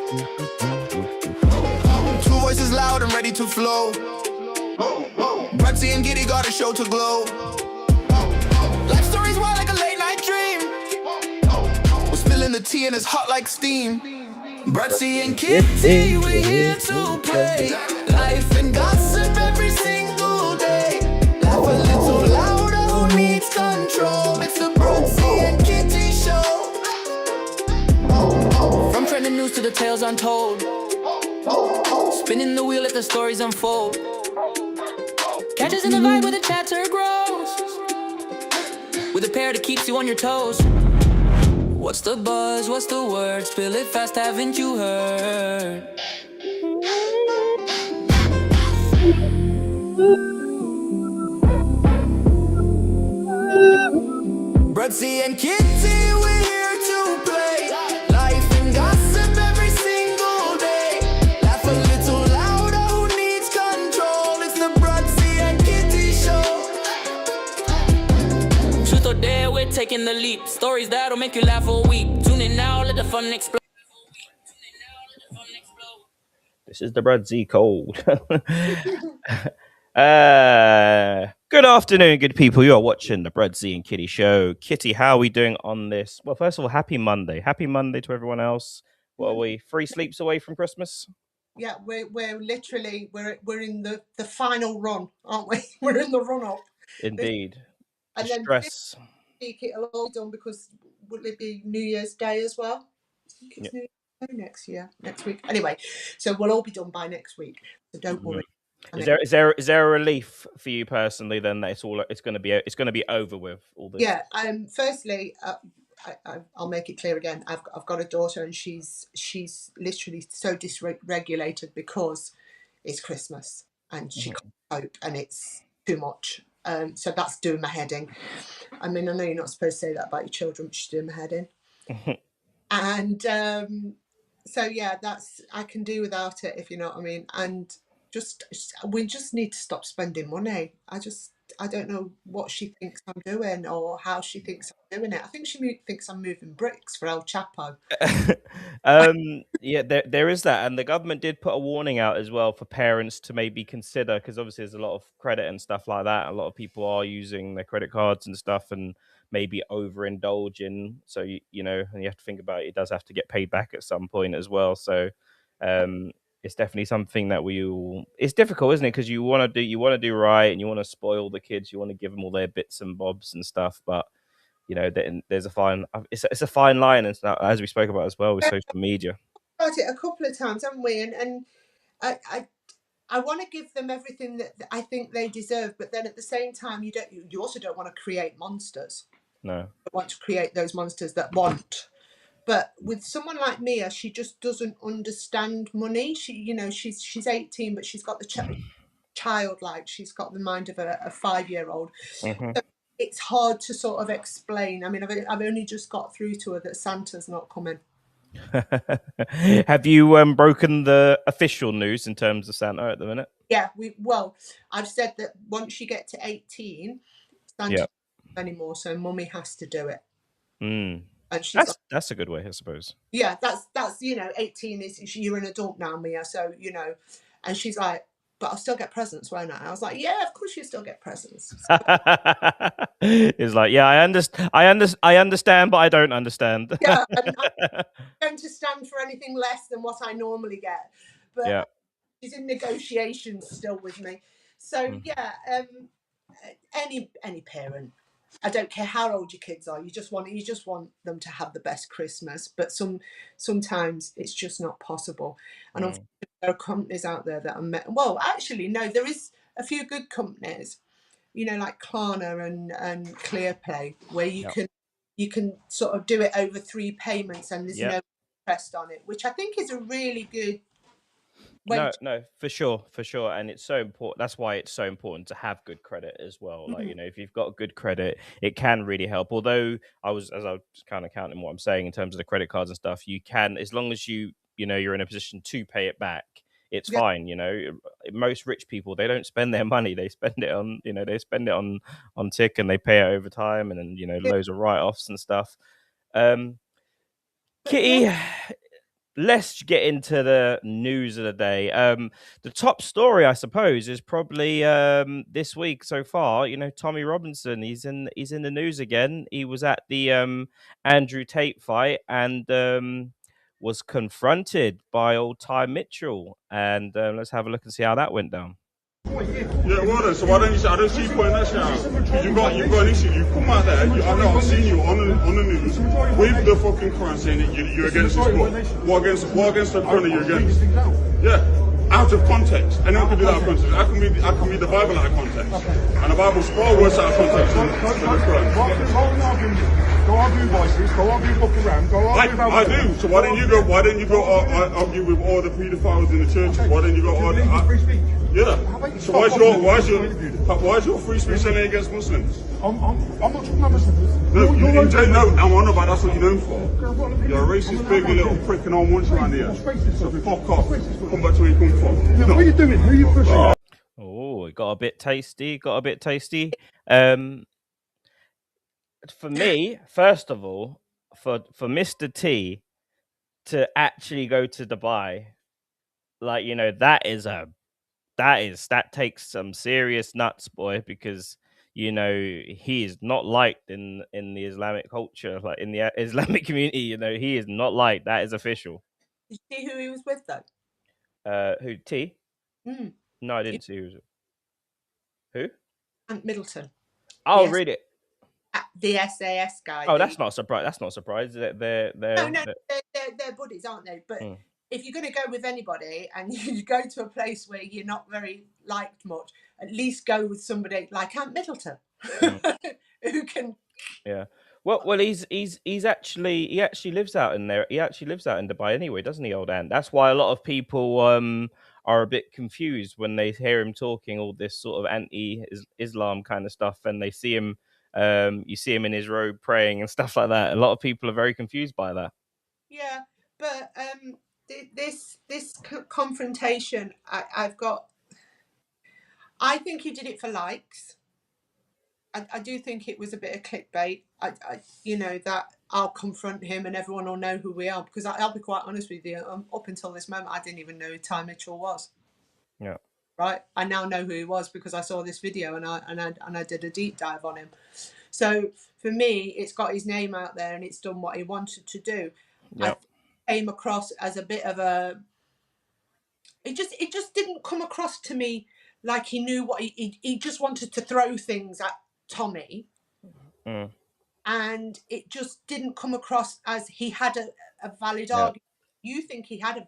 Two voices loud and ready to flow. Bruddc and Giddy got a show to glow. Life stories wild like a late night dream. We're spilling the tea and it's hot like steam. Bruddc and Kitty, we're here to play. Life and gossip every single day. Laugh a little louder, who needs control? It's the Bruddc and Kitty show. From trending news to the tales untold. Spinning the wheel, let the stories unfold. Catch us in the vibe where the chatter grows. With a pair that keeps you on your toes. What's the buzz? What's the word? Spill it fast, haven't you heard? Bruddc and Kitty, we're here to play. Life and gossip every single day. Laugh a little louder, who needs control? It's the Bruddc and Kitty show. Truth or dare, we're taking the leap. Stories that'll make you laugh or weep. Tune in now, let the fun explode. This is the Bruddc Cold. Good afternoon, good people. You are watching the Bruddc and Kitty show. Kitty, how are we doing on this? Well, first of all, happy Monday. Happy Monday to everyone else. What are we? 3 sleeps away from Christmas? Yeah, we're literally we're in the final run, aren't we? We're in the run up. Indeed. And The then stress. this week it'll all be done because will it be New Year's Day as well? I think it's New Year's Day next week. Anyway, so we'll all be done by next week. So don't worry. Is there a relief for you personally then that it's going to be over with all this? Yeah. Firstly, I'll make it clear again. I've got a daughter, and she's literally so dysregulated because it's Christmas and she can't cope, and it's too much. So that's doing my head in. I mean, I know you're not supposed to say that about your children, but she's doing my head in. And so yeah, I can do without it, if you know what I mean. And we just need to stop spending money. I don't know what she thinks I'm doing or how she thinks I'm doing it. I think she thinks I'm moving bricks for El Chapo. Yeah, there is that, and the government did put a warning out as well for parents to maybe consider, because obviously there's a lot of credit and stuff like that. A lot of people are using their credit cards and stuff and maybe overindulging. So you know, and you have to think about it does have to get paid back at some point as well. So it's definitely something that it's difficult, isn't it? Because you want to do right, and you want to spoil the kids, you want to give them all their bits and bobs and stuff, but you know, there's a fine. It's a fine line, and as we spoke about as well with social media. About it a couple of times, haven't we? And I want to give them everything that I think they deserve, but then at the same time, you also don't want to create monsters. No, you want to create those monsters that want. But with someone like Mia, she just doesn't understand money. She's 18, but she's got the childlike. She's got the mind of a 5-year-old. mm-hmm. So it's hard to sort of explain. I mean, I've only just got through to her that Santa's not coming. Have you broken the official news in terms of Santa at the minute? Yeah, I've said that once you get to 18, Santa doesn't anymore, so Mummy has to do it. And that's a good way, I suppose. Yeah, that's 18 is you're an adult now, Mia. So and she's like, but I'll still get presents, won't I? I was like, yeah, of course you still get presents. It's like, yeah, I understand, but I don't understand. Yeah, I don't understand for anything less than what I normally get. But yeah, she's in negotiations still with me. So yeah, any parent, I don't care how old your kids are, you just want them to have the best Christmas. But sometimes it's just not possible. And unfortunately, there are companies out there that are well, actually, no, there is a few good companies, like Klarna and ClearPay, where you can sort of do it over 3 payments and there's no interest on it, which I think is a really good. No, for sure, and it's so important. That's why it's so important to have good credit as well. Like, if you've got good credit, it can really help. Although I was kind of counting what I'm saying in terms of the credit cards and stuff, you can, as long as you're in a position to pay it back, it's fine. Most rich people, they don't spend their money; they spend it on on tick, and they pay it over time, and then loads of write-offs and stuff. Kitty. let's get into the news of the day. The top story, I suppose, is probably this week so far. You know, Tommy Robinson. He's in the news again. He was at the Andrew Tate fight and was confronted by old Ty Mitchell. And let's have a look and see how that went down. Yeah, well then, so why don't you say, I don't see you pointing that shit out. Because you've got an issue. You come out there, I know, I've seen you on the news with the fucking Quran saying that you're against this book. What against the Quran are you against? Yeah, out of context. Anyone can do that out of context. I can read the Bible out of context. And the Bible's far worse out of context than the Quran. Go argue vices, go argue book around, go argue I do. So why don't you go argue with all the paedophiles in the churches? Why don't you go argue? Free speech. Yeah. So why is your free speech any against Muslims? I'm not talking about Muslims. No, I'm on about that's what you're known for. You're a racist, big little prick and I don't want you around here. So fuck off. Come back to where you come from. What are you doing? Who are you pushing? Oh, it got a bit tasty. For me, first of all, for Mr. T to actually go to Dubai, like, you know, that takes some serious nuts, boy, because you know he is not liked in the Islamic culture, like in the Islamic community. You know, he is not liked. That is official. Did you see who he was with though? Who, T? Mm. No, I didn't see who. Who? Ant Middleton. Oh, Yes. really? The SAS guy. Oh, that's not a surprise. That's not a surprise. They're They're buddies, aren't they? But if you're going to go with anybody and you go to a place where you're not very liked much, at least go with somebody like Ant Middleton, who can. Yeah. Well, he actually lives out in there. He actually lives out in Dubai anyway, doesn't he, old Ant? That's why a lot of people are a bit confused when they hear him talking all this sort of anti-Islam kind of stuff, and they see him. You see him in his robe praying and stuff like that. A lot of people are very confused by that. Yeah, but this confrontation, I think he did it for likes. I do think it was a bit of clickbait. You know, that I'll confront him and everyone will know who we are, because I'll be quite honest with you. Up until this moment, I didn't even know who Ty Mitchell was. Yeah. Right. I now know who he was because I saw this video and I did a deep dive on him. So for me, it's got his name out there and it's done what he wanted to do. Yep. I came across as a bit of a. It just didn't come across to me like he knew what he just wanted to throw things at Tommy. And it just didn't come across as he had a valid argument. Do you think he had a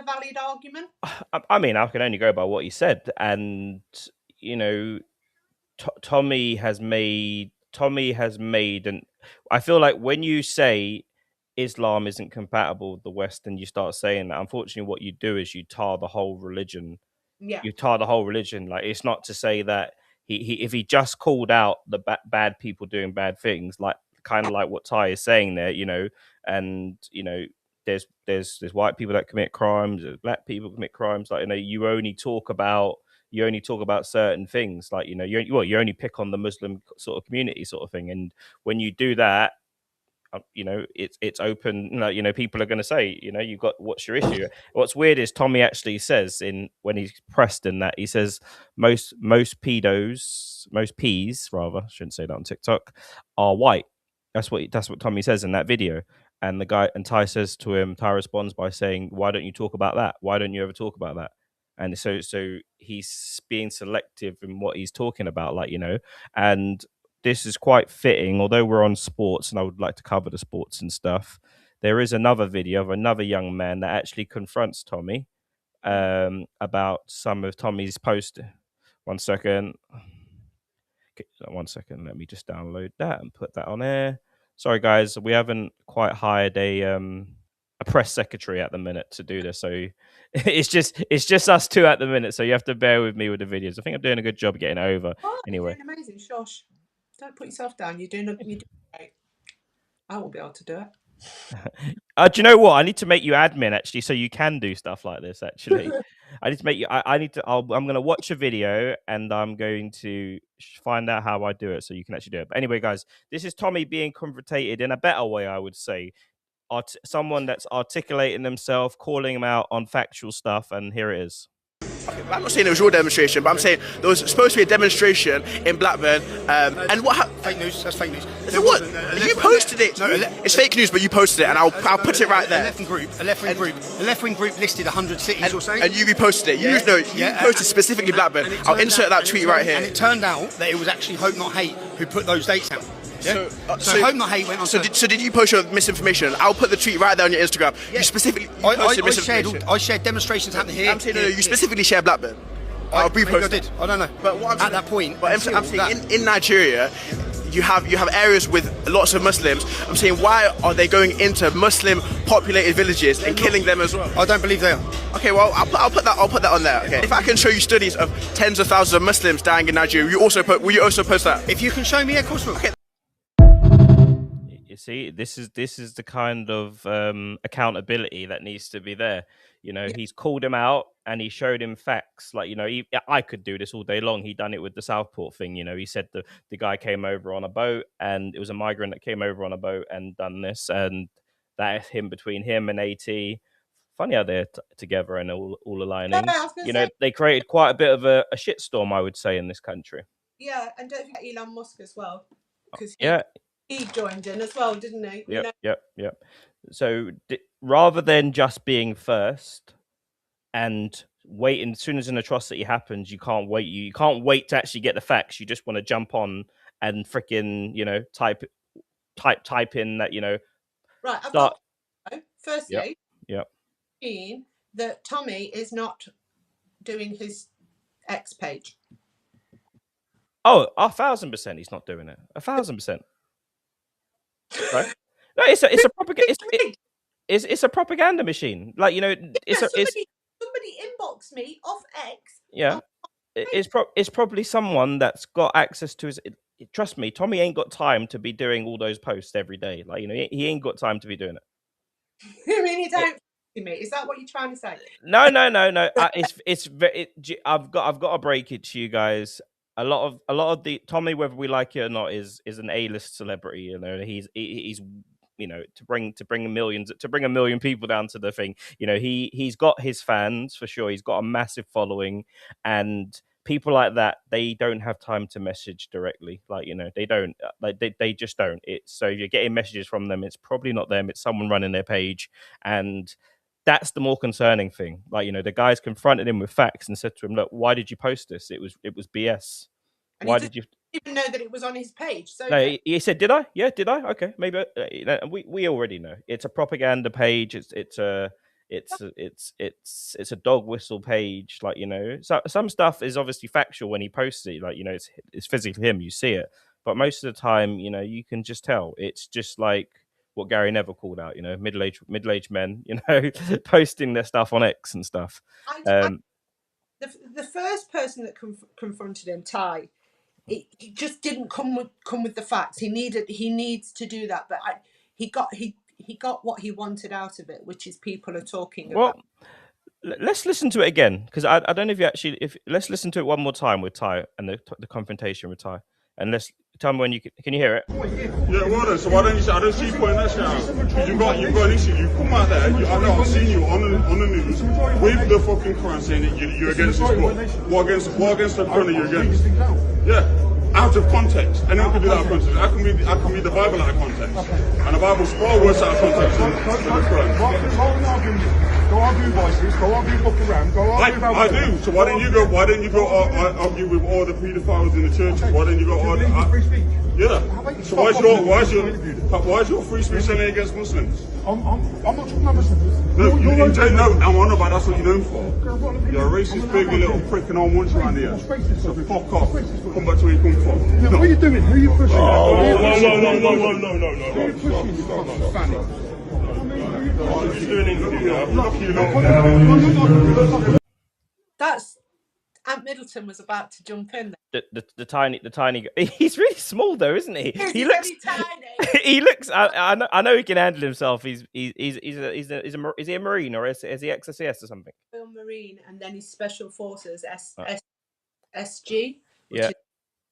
valid argument? I mean, I can only go by what he said, and you know, Tommy has made, and I feel like when you say Islam isn't compatible with the West, and you start saying that, unfortunately, what you do is you tar the whole religion. Yeah, you tar the whole religion. Like, it's not to say that if he just called out the bad people doing bad things, like kind of like what Ty is saying there, you know, and you know, there's white people that commit crimes, there's black people commit crimes. Like, you know, you only talk about certain things, like, you know, you only pick on the Muslim sort of community sort of thing, and when you do that, you know, it's open. You know, people are going to say, you know, you've got, what's your issue? What's weird is Tommy actually says, when he's pressed in that, he says most peas, rather, I shouldn't say that on TikTok, are white. That's what Tommy says in that video. And Ty says to him, Ty responds by saying, "Why don't you talk about that? Why don't you ever talk about that?" And so he's being selective in what he's talking about, like, you know, and this is quite fitting, although we're on sports and I would like to cover the sports and stuff. There is another video of another young man that actually confronts Tommy about some of Tommy's post. 1 second. Okay, 1 second. Let me just download that and put that on air. Sorry, guys, we haven't quite hired a press secretary at the minute to do this, so it's just us two at the minute. So you have to bear with me with the videos. I think I'm doing a good job getting it over. Anyway, you're doing amazing, Shush. Don't put yourself down. You're doing great. I won't be able to do it. Do you know what? I need to make you admin, actually, so you can do stuff like this. Actually, I need to make you. I need to. I'm going to watch a video and I'm going to find out how I do it, so you can actually do it. But anyway, guys, this is Tommy being confronted in a better way, I would say. someone that's articulating themselves, calling them out on factual stuff, and here it is. I'm not saying it was your demonstration, but I'm saying there was supposed to be a demonstration in Blackburn, and what happened? Fake news. That's fake news. So what? You posted it. No, it's fake news, but you posted it, and I'll put it right there. A left-wing group listed 100 cities or something. And you reposted it. You posted specifically Blackburn. I'll insert that tweet right here. And it turned out that it was actually Hope Not Hate who put those dates out. Yeah? So Hope Not Hate went on. So did you post your misinformation? I'll put the tweet right there on your Instagram. Yeah. You specifically posted misinformation. I shared demonstrations happening here. I'm saying no. You specifically shared Blackburn. I'll repost. I did. I don't know. But what I'm saying, at that point, but I'm saying in Nigeria, you have areas with lots of Muslims. I'm saying, why are they going into Muslim populated villages and killing them as well? I don't believe they are. Okay, well I'll put that on there. Okay. If I can show you studies of tens of thousands of Muslims dying in Nigeria, will you also post that? If you can show me, of course we'll. Okay. You see, this is the kind of accountability that needs to be there. You know, he's called him out and he showed him facts. Like, you know, I could do this all day long. He done it with the Southport thing. You know, he said the guy came over on a boat, and it was a migrant that came over on a boat and done this, and that him between him and AT. Funny how they're together and all aligning. You know, they created quite a bit of a shitstorm, I would say, in this country. Yeah, and don't forget Elon Musk as well, because he joined in as well, didn't he? Yep. So rather than just being first and waiting, as soon as an atrocity happens, you can't wait. You can't wait to actually get the facts. You just want to jump on and freaking, you know, type in that, you know. Right. Firstly, mean that Tommy is not doing his X page. Oh, 1,000% he's not doing it. 1,000%. Right? No, it's a propaganda. It's a propaganda machine. Like, you know, somebody inboxed me off X. Yeah, it's probably someone that's got access to his. Trust me, Tommy ain't got time to be doing all those posts every day. Like, you know, he ain't got time to be doing it. I mean, you don't. Me, is that what you're trying to say? No. I've got to break it to you guys. A lot of the Tommy, whether we like it or not, is an A-list celebrity. You know, he's you know, to bring a million people down to the thing. You know, he's got his fans for sure. He's got a massive following, and people like that, they don't have time to message directly. Like, you know, they don't. Like, they just don't. It's so you're getting messages from them. It's probably not them. It's someone running their page, and that's the more concerning thing. Like, you know, the guys confronted him with facts and said to him, "Look, why did you post this? It was BS. And why did you even know that it was on his page?" So no, he said, "Did I? Yeah, did I? Okay, maybe." You know, we already know it's a propaganda page. It's a dog whistle page. Like, you know, so some stuff is obviously factual when he posts it. Like, you know, it's physically him. You see it, but most of the time, you know, you can just tell. It's just like what Gary Neville called out, you know, middle-aged men, you know, posting their stuff on X and stuff. The first person that confronted him, Ty, he just didn't come with the facts. He needs to do that, but he got what he wanted out of it, which is people are talking about. Let's listen to it again, because I don't know if you actually let's listen to it one more time with Ty and the confrontation with Ty, and let's tell me when you can you hear it? Yeah, well then, so why don't you say, I don't see you putting that shit out. Because you've got an issue. You come out there, I know I've seen you on the news with the fucking Quran saying that you're against this book. What against the Quran are you against? Yeah, out of context. Anyone can do that out of context. I can read the Bible out of context. And the Bible's far worse out of context than the Quran. Go argue voices, go argue book around, go argue I do. So why don't you go argue with all the paedophiles in the churches? Why don't you go argue? Free speech. Yeah. So why is your free speech only against Muslims? I'm not talking about Muslims. No, you don't know. I'm on about that's what you're known for. You're a racist, big little prick, and I'll munch around here. So fuck off. Come back to where you come from. What are you doing? Who are you pushing? No. That's Aunt Middleton was about to jump in there. The tiny he's really small though, isn't he? He looks tiny. He looks. I know he can handle himself. Is he a Marine or is he XSCS or something? Marine, and then he's Special Forces SG, which is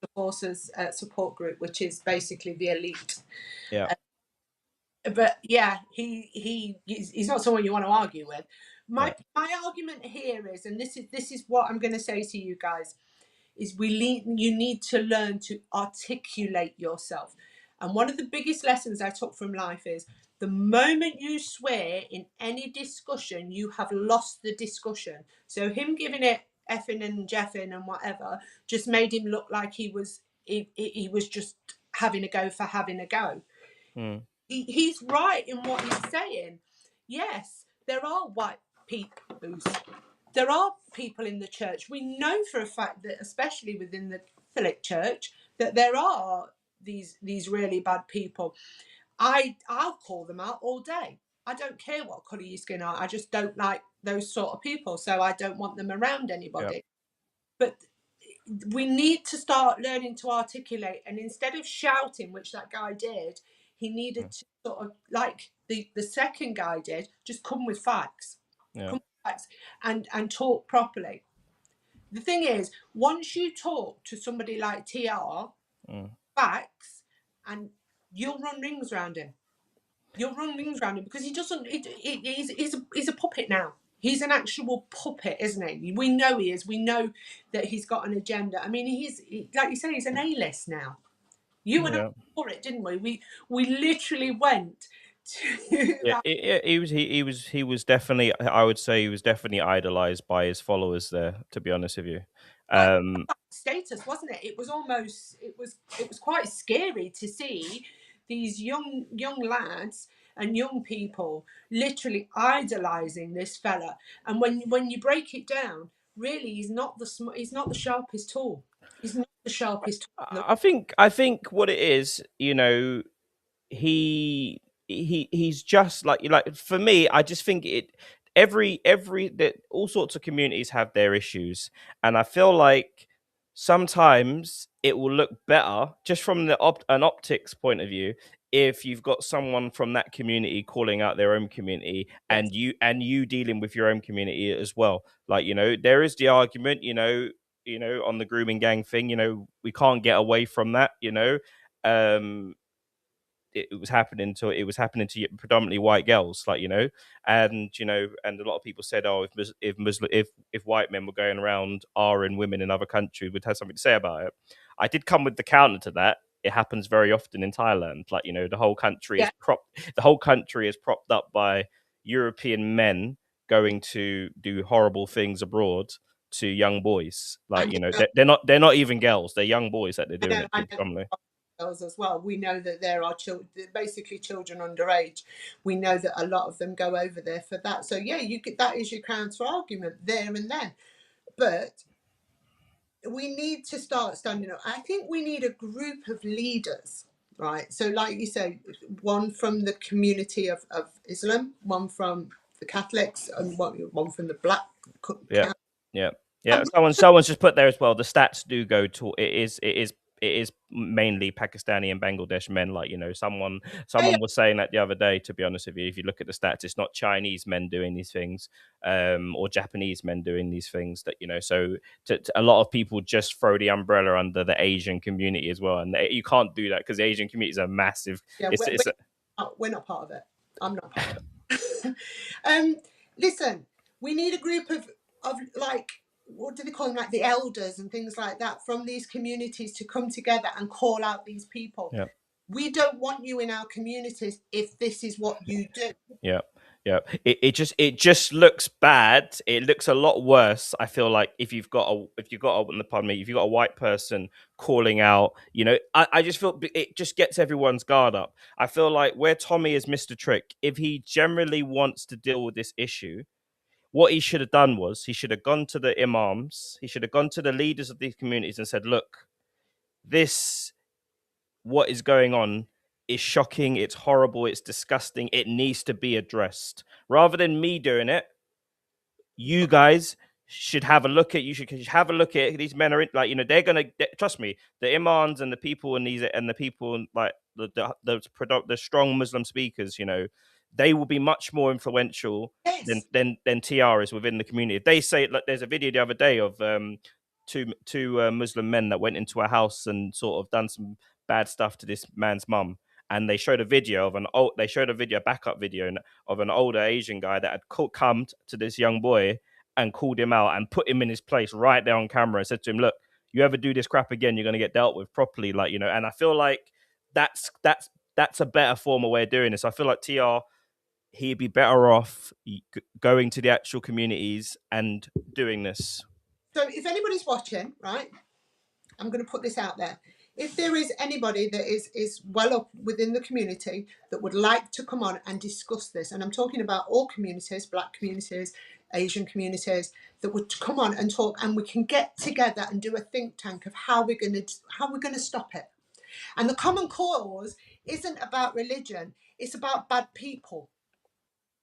the Forces support group, which is basically the elite. Yeah. but yeah, he's not someone you want to argue with. My argument here is, and this is what I'm going to say to you guys, is you need to learn to articulate yourself. And one of the biggest lessons I took from life is the moment you swear in any discussion, you have lost the discussion. So him giving it effing and jeffing and whatever just made him look like he was just having a go for having a go. He's right in what he's saying. Yes, there are white people. There are people in the church. We know for a fact that, especially within the Catholic Church, that there are these really bad people. I'll call them out all day. I don't care what colour your skin are. I just don't like those sort of people, so I don't want them around anybody. But we need to start learning to articulate, and instead of shouting, which that guy did, he needed to sort of, like the second guy did, just come with facts. Come with facts and talk properly. The thing is, once you talk to somebody like TR, facts, and you'll run rings around him. You'll run rings around him because he doesn't. He's a puppet now. He's an actual puppet, isn't he? We know he is. We know that he's got an agenda. I mean, like you say, he's an A-list now. You and I saw it, didn't we? We literally went to. Yeah, he was definitely. I would say he was definitely idolized by his followers there. To be honest with you, Status, wasn't it? It was almost. It was quite scary to see these young lads and young people literally idolizing this fella. And when you break it down, really, he's not the sharpest tool. He's not the sharpest tool. I think what it is, you know, he's just like for me, I just think every that all sorts of communities have their issues, and I feel like sometimes it will look better just from an optics point of view if you've got someone from that community calling out their own community, and you dealing with your own community as well. Like, you know, there is the argument, on the grooming gang thing, we can't get away from that, it was happening to predominantly white girls, and and a lot of people said, oh, if white men were going around R-ing women in other countries, would have something to say about it. I did come with the counter to that. It happens very often in Thailand. The whole country is propped up by European men going to do horrible things abroad to young boys. They're not even girls, they're young boys that they're doing it to. As well, we know that there are basically children underage. We know that a lot of them go over there for that. So yeah, that is your counter argument there and then. But we need to start standing up. I think we need a group of leaders, right? So like you say, one from the community of Islam, one from the Catholics, and one from the Black. Yeah. Someone's just put there as well. The stats do go to it is mainly Pakistani and Bangladesh men. Someone was saying that the other day. To be honest with you, if you look at the stats, it's not Chinese men doing these things, or Japanese men doing these things. So a lot of people just throw the umbrella under the Asian community as well, and you can't do that because the Asian community is a massive. Yeah, we're not part of it. I'm not part of it. Listen, we need a group of like, what do they call them, like the elders and things like that from these communities to come together and call out these people. Yeah. We don't want you in our communities if this is what you do. Yeah. It just looks bad. It looks a lot worse. I feel like if you've got a white person calling out, I just feel it just gets everyone's guard up. I feel like where Tommy is Mr. Trick, if he generally wants to deal with this issue, what he should have done was he should have gone to the imams, he should have gone to the leaders of these communities and said, look, what is going on is shocking, it's horrible, it's disgusting, it needs to be addressed. Rather than me doing it, you guys should have a look at these men are they're gonna trust me, the imams and the people and the people like the strong Muslim speakers, they will be much more influential than TR is within the community. If they say, like, there's a video the other day of two Muslim men that went into a house and sort of done some bad stuff to this man's mum, and they showed a video of a backup video of an older Asian guy that had come to this young boy and called him out and put him in his place right there on camera and said to him, "Look, you ever do this crap again, you're going to get dealt with properly." Like, you know, and I feel like that's a better form of way of doing this. I feel like TR, he'd be better off going to the actual communities and doing this. So if anybody's watching, right, I'm going to put this out there. If there is anybody that is well up within the community that would like to come on and discuss this, and I'm talking about all communities, Black communities, Asian communities, that would come on and talk, and we can get together and do a think tank of how we're going to stop it. And the common cause isn't about religion; it's about bad people.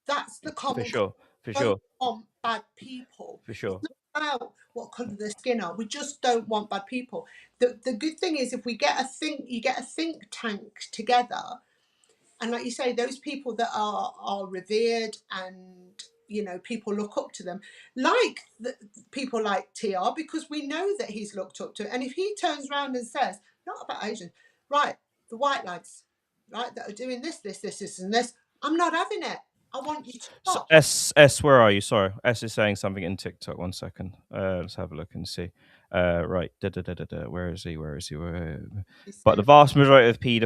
That's the common. For sure. Don't want bad people. For sure. It's not about what colour their skin are. We just don't want bad people. The good thing is, if we get you get a think tank together, and like you say, those people that are revered and, you know, people look up to them, like people like TR, because we know that he's looked up to. And if he turns around and says, not about Asians, right, the white lads, right, that are doing this, and this, I'm not having it. I want you to stop. So S, where are you? Sorry, S is saying something in TikTok. 1 second. Let's have a look and see. Right. Where is he? But the vast majority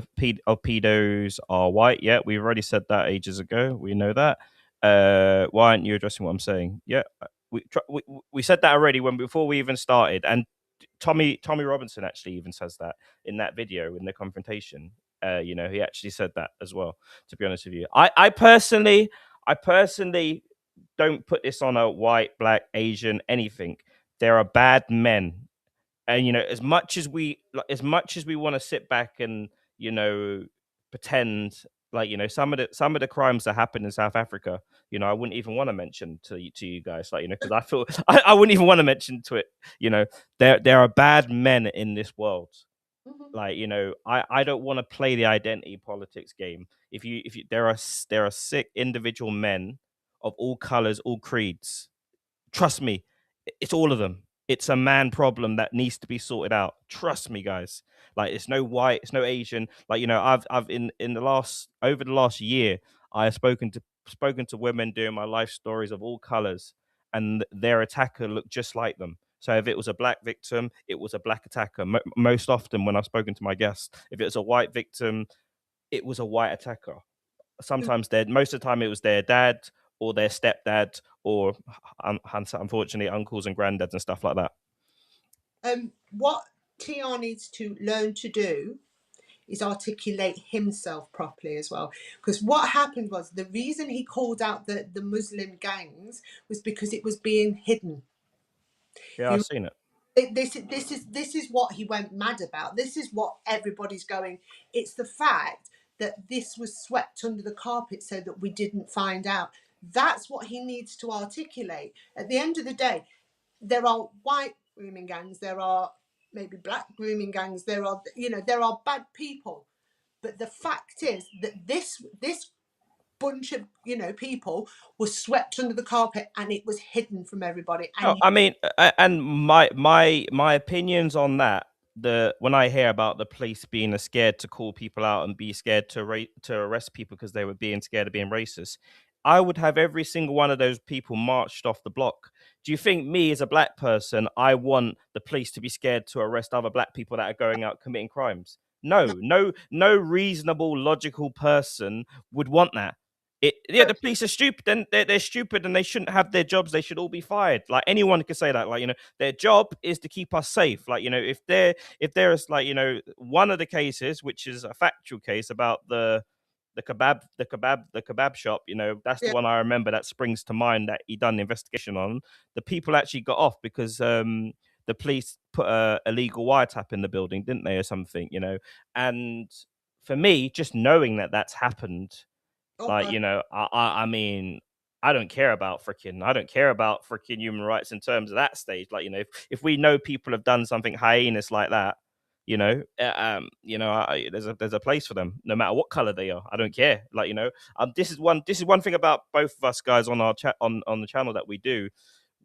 of pedos are white. Yeah, we've already said that ages ago. We know that. Why aren't you addressing what I'm saying? Yeah, we said that already before we even started. And Tommy Robinson actually even says that in that video in the confrontation. You know, he actually said that as well, to be honest with you. I personally don't put this on a white, black, Asian, anything. There are bad men. And, you know, as much as we want to sit back and, you know, pretend like, you know, some of the crimes that happen in South Africa, you know, I wouldn't even want to mention to you guys, like, you know, because I feel I wouldn't even want to mention to it, you know, there are bad men in this world. Like, you know, I don't want to play the identity politics game. If you there are sick individual men of all colors, all creeds. Trust me, it's all of them. It's a man problem that needs to be sorted out. Trust me, guys. Like, it's no white, it's no Asian. Like, you know, I've over the last year, I have spoken to women doing my life stories of all colors, and their attacker looked just like them. So if it was a black victim, it was a black attacker. Most often when I've spoken to my guests, if it was a white victim, it was a white attacker. Sometimes most of the time it was their dad or their stepdad or unfortunately uncles and granddads and stuff like that. What TR needs to learn to do is articulate himself properly as well. Because what happened was, the reason he called out the Muslim gangs was because it was being hidden. Yeah, I've seen it. This is what he went mad about. This is what everybody's going. It's the fact that this was swept under the carpet so that we didn't find out. That's what he needs to articulate. At the end of the day, there are white grooming gangs, there are maybe black grooming gangs, there are bad people. But the fact is that this bunch of, you know, people was swept under the carpet and it was hidden from everybody. And I mean, and my opinions on that, when I hear about the police being scared to call people out and be scared to arrest people because they were being scared of being racist, I would have every single one of those people marched off the block. Do you think me as a black person, I want the police to be scared to arrest other black people that are going out committing crimes? No reasonable, logical person would want that. The police are stupid. Then they're stupid, and they shouldn't have their jobs. They should all be fired. Like, anyone could say that. Like, you know, their job is to keep us safe. Like, you know, if there is, like, you know, one of the cases, which is a factual case about the kebab shop, you know, that's the one I remember that springs to mind that he done the investigation on. The people actually got off because the police put a illegal wiretap in the building, didn't they, or something, you know? And for me, just knowing that that's happened. Like, you know, I mean, I don't care about freaking human rights in terms of that stage. Like, you know, if we know people have done something heinous like that, you know, there's a place for them, no matter what color they are. I don't care. Like, you know, this is one thing about both of us guys on our chat on the channel that we do.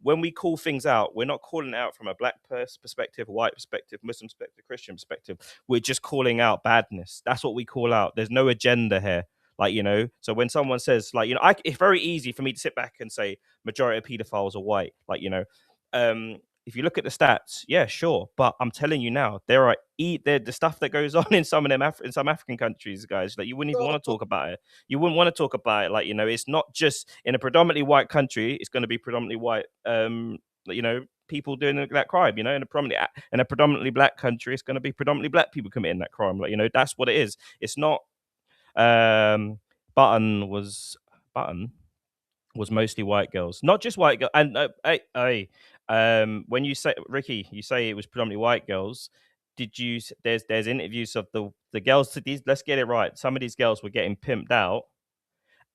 when we call things out, we're not calling it out from a black perspective, a white perspective, Muslim perspective, Christian perspective. We're just calling out badness. That's what we call out. There's no agenda here. Like, you know, so when someone says, like, you know, it's very easy for me to sit back and say majority of pedophiles are white. Like, you know, if you look at the stats, yeah, sure. But I'm telling you now, there are the stuff that goes on in some of them in some African countries, guys, that you wouldn't even want to talk about it. You wouldn't want to talk about it. Like, you know, it's not just in a predominantly white country, it's going to be predominantly white, you know, people doing that crime, you know, in a predominantly black country, it's going to be predominantly black people committing that crime. Like, you know, that's what it is. It's not, Button was mostly white girls, not just white girls. And when you say, Ricky, you say it was predominantly white girls. Did you? There's interviews of the girls. To these, let's get it right. Some of these girls were getting pimped out,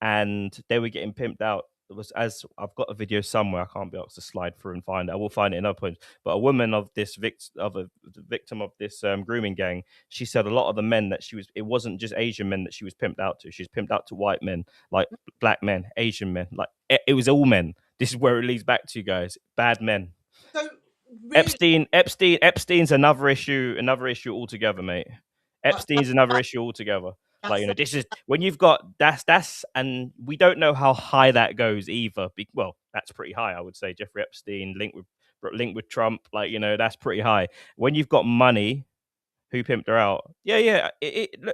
and they were getting pimped out. It was, as I've got a video somewhere, I can't be able to slide through and find it. I will find it in other points. But a woman of this victim of this grooming gang, she said a lot of the men that it wasn't just Asian men that she was pimped out to. She was pimped out to white men, like black men, Asian men, like it was all men. This is where it leads back to, guys. Bad men. So really, Epstein's another issue altogether, mate. Epstein's another issue altogether. Like, you know, this is when you've got that's and we don't know how high that goes either. Well, that's pretty high, I would say. Jeffrey Epstein linked with Trump, like, you know, that's pretty high. When you've got money, who pimped her out? Yeah.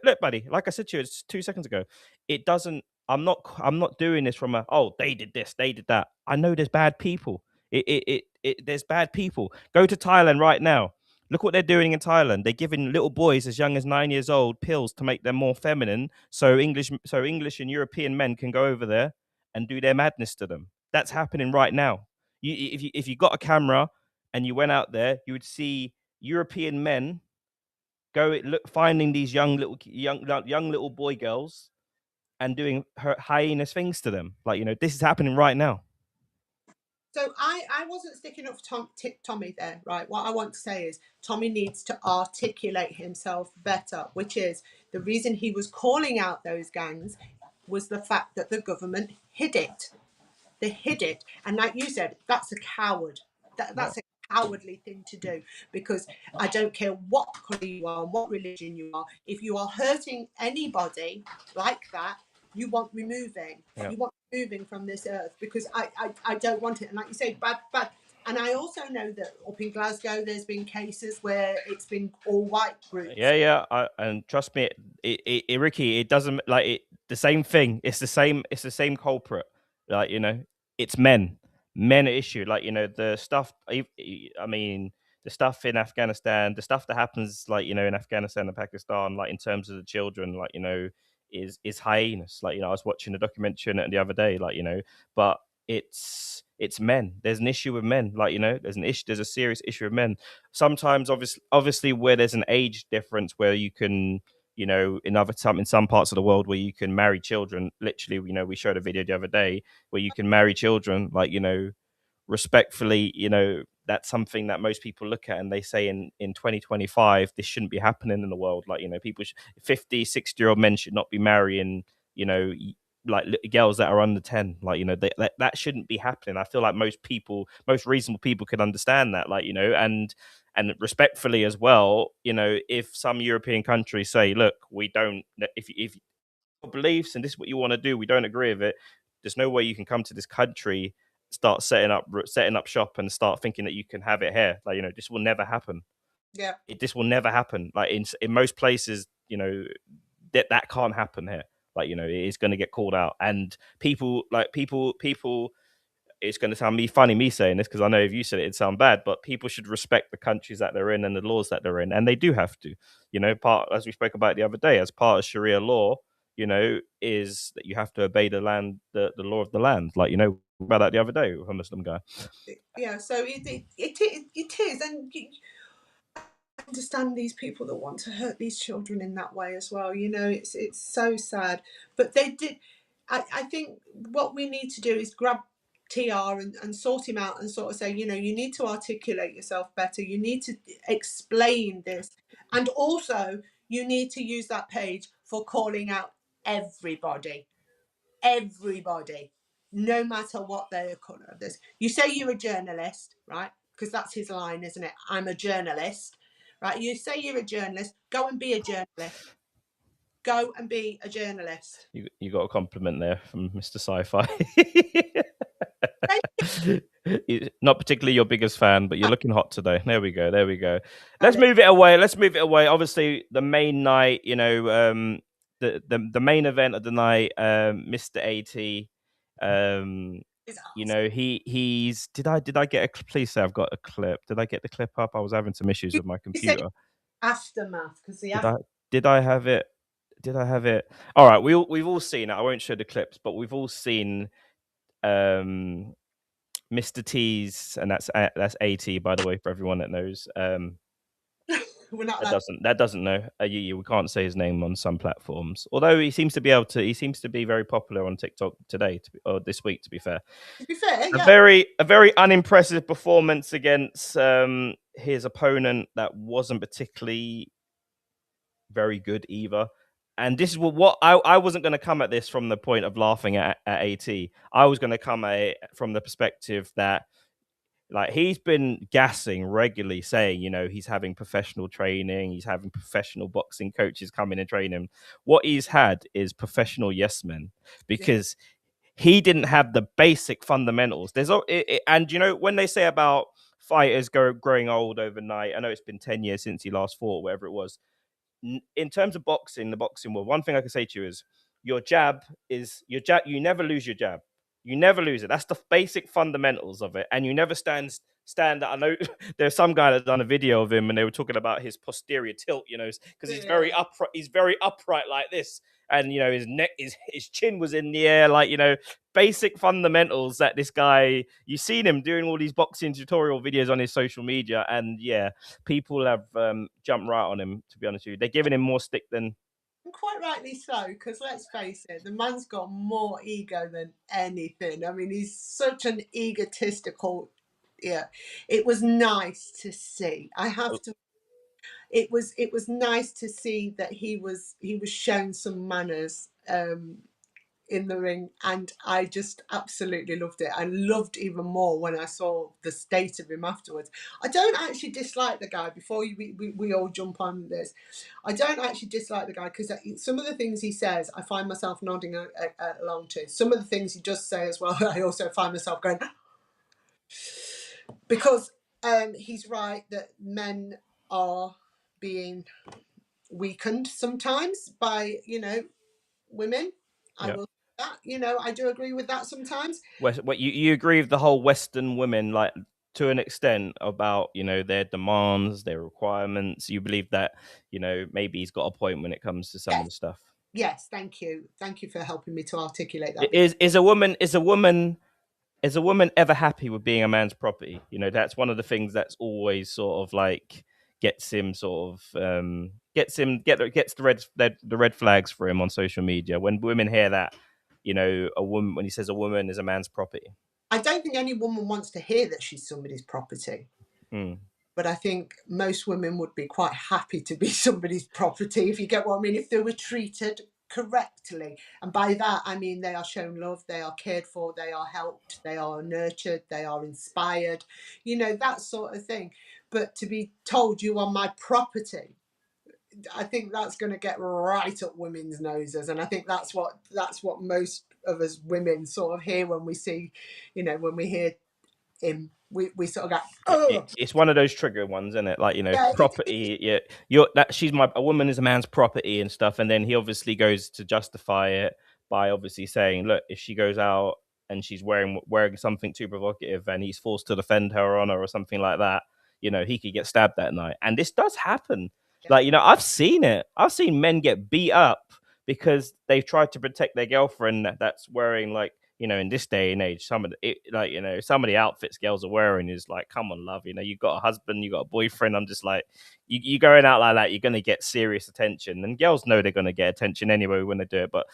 Look, buddy, like I said to you 2 seconds ago, it doesn't. I'm not doing this from they did this, they did that. I know there's bad people. There's bad people. Go to Thailand right now. Look what they're doing in Thailand. They're giving little boys as young as 9 years old pills to make them more feminine, so English and European men can go over there and do their madness to them. That's happening right now. If you got a camera and you went out there, you would see European men finding these young little boy girls and doing hyenas things to them. Like, you know, this is happening right now. So I wasn't sticking up for Tommy there, right? What I want to say is Tommy needs to articulate himself better, which is the reason he was calling out those gangs was the fact that the government hid it. They hid it. And like you said, that's a coward. That's a cowardly thing to do, because I don't care what colour you are, what religion you are. If you are hurting anybody like that, you want removing. Yeah. You want removing from this earth, because I don't want it. And like you say, bad. And I also know that up in Glasgow, there's been cases where it's been all white groups. Yeah. And trust me, Ricky, it doesn't like it. The same thing. It's the same culprit. Like, you know, it's men issue. Like, you know, the stuff. I mean, the stuff in Afghanistan, the stuff that happens, like, you know, in Afghanistan and Pakistan, like in terms of the children, like, you know, is hyenas. Like, you know, I was watching a documentary on it the other day. Like, you know, but it's men. There's an issue with men. Like, you know, there's a serious issue with men. Sometimes, obviously, where there's an age difference, where you can, you know, in some parts of the world where you can marry children. Literally, you know, we showed a video the other day where you can marry children. Like, you know, respectfully, you know, that's something that most people look at and they say in 2025 this shouldn't be happening in the world. Like, you know, 50, 60-year-old men should not be marrying, you know, like girls that are under 10. Like, you know, that shouldn't be happening. I feel like most reasonable people could understand that. Like, you know, and respectfully as well, you know, if some European countries say, look, we don't, if your beliefs and this is what you want to do, we don't agree with it, there's no way you can come to this country, start setting up shop and start thinking that you can have it here. Like, you know, this will never happen. Yeah. This will never happen. Like, in most places, you know, that can't happen here. Like, you know, it is going to get called out, and people, it's going to sound funny me saying this, because I know if you said it, it'd sound bad, but people should respect the countries that they're in and the laws that they're in, and they do have to. You know, as we spoke about the other day, as part of Sharia law, you know, is that you have to obey the law of the land. Like, you know, about that the other day with a Muslim guy. Yeah, so it is, and I understand these people that want to hurt these children in that way as well. You know, it's so sad, but they did. I think what we need to do is grab TR and sort him out and sort of say, you know, you need to articulate yourself better. You need to explain this, and also you need to use that page for calling out everybody. no matter what the colour of this. You say you're a journalist, right? Because that's his line, isn't it? I'm a journalist, right? You say you're a journalist. Go and be a journalist. Go and be a journalist. You got a compliment there from Mr. Sci-Fi. Not particularly your biggest fan, but you're looking hot today. There we go. There we go. Let's move it away. Let's move it away. Obviously, the main night, you know, the main event of the night, Mr. AT. You know, he's. Did I get a? Please say I've got a clip. Did I get the clip up? I was having some issues with my computer. Aftermath, because Did I have it? Did I have it? All right, we've all seen it. I won't show the clips, but we've all seen Mr. T's, and that's AT, by the way, for everyone that knows. we're not That doesn't know. We can't say his name on some platforms. Although he seems to be very popular on TikTok today, or this week, to be fair. To be fair, yeah. A very unimpressive performance against his opponent that wasn't particularly very good either. And this is what I wasn't going to come at this from the point of laughing at AT. I was going to come at it from the perspective that, like, he's been gassing regularly, saying, you know, he's having professional training, he's having professional boxing coaches come in and train him. What he's had is professional yes men, because he didn't have the basic fundamentals. And you know, when they say about fighters growing old overnight, I know it's been 10 years since he last fought, whatever it was. In terms of boxing, the boxing world, one thing I can say to you is your jab is your jab. You never lose your jab. You never lose it. That's the basic fundamentals of it. And you never stand. I know there's some guy that done a video of him and they were talking about his posterior tilt, you know, because he's very upright. He's very upright like this. And, you know, his neck, his chin was in the air, like, you know, basic fundamentals that this guy, you've seen him doing all these boxing tutorial videos on his social media. And yeah, people have jumped right on him, to be honest with you. They're giving him more stick than. And quite rightly so, because let's face it, the man's got more ego than anything. I mean, he's such an egotistical. Yeah, it was nice to see. I have to. It was nice to see that he was shown some manners in the ring, and I just absolutely loved it. I loved even more when I saw the state of him afterwards. I don't actually dislike the guy. Before we all jump on this, I don't actually dislike the guy, because some of the things he says, I find myself nodding along to. Some of the things he does say as well, I also find myself going, because he's right that men are being weakened sometimes by, you know, women. I will say that, you know, I do agree with that sometimes. What you agree with the whole Western women, like, to an extent, about, you know, their demands, their requirements. You believe that, you know, maybe he's got a point when it comes to some of the stuff. Yes, thank you for helping me to articulate that. Is a woman ever happy with being a man's property? You know, that's one of the things that's always sort of like gets him the red flags for him on social media. When women hear that, you know, when he says a woman is a man's property. I don't think any woman wants to hear that she's somebody's property. But I think most women would be quite happy to be somebody's property, if you get what I mean, if they were treated correctly. And by that, I mean they are shown love, they are cared for, they are helped, they are nurtured, they are inspired, you know, that sort of thing. But to be told you are my property, I think that's going to get right up women's noses. And I think that's what most of us women sort of hear when we see, you know, when we hear him. We sort of go, oh. It's one of those trigger ones, isn't it? Like, you know, property. A woman is a man's property and stuff. And then he obviously goes to justify it by obviously saying, look, if she goes out and she's wearing something too provocative and he's forced to defend her honor or something like that, you know, he could get stabbed that night. And this does happen. Like, you know, I've seen it. I've seen men get beat up because they've tried to protect their girlfriend that's wearing, like, you know, in this day and age, some of the outfits girls are wearing is like, come on, love, you know, you've got a husband, you got a boyfriend. I'm just like, you going out like that, you're going to get serious attention. And girls know they're going to get attention anyway when they do it. But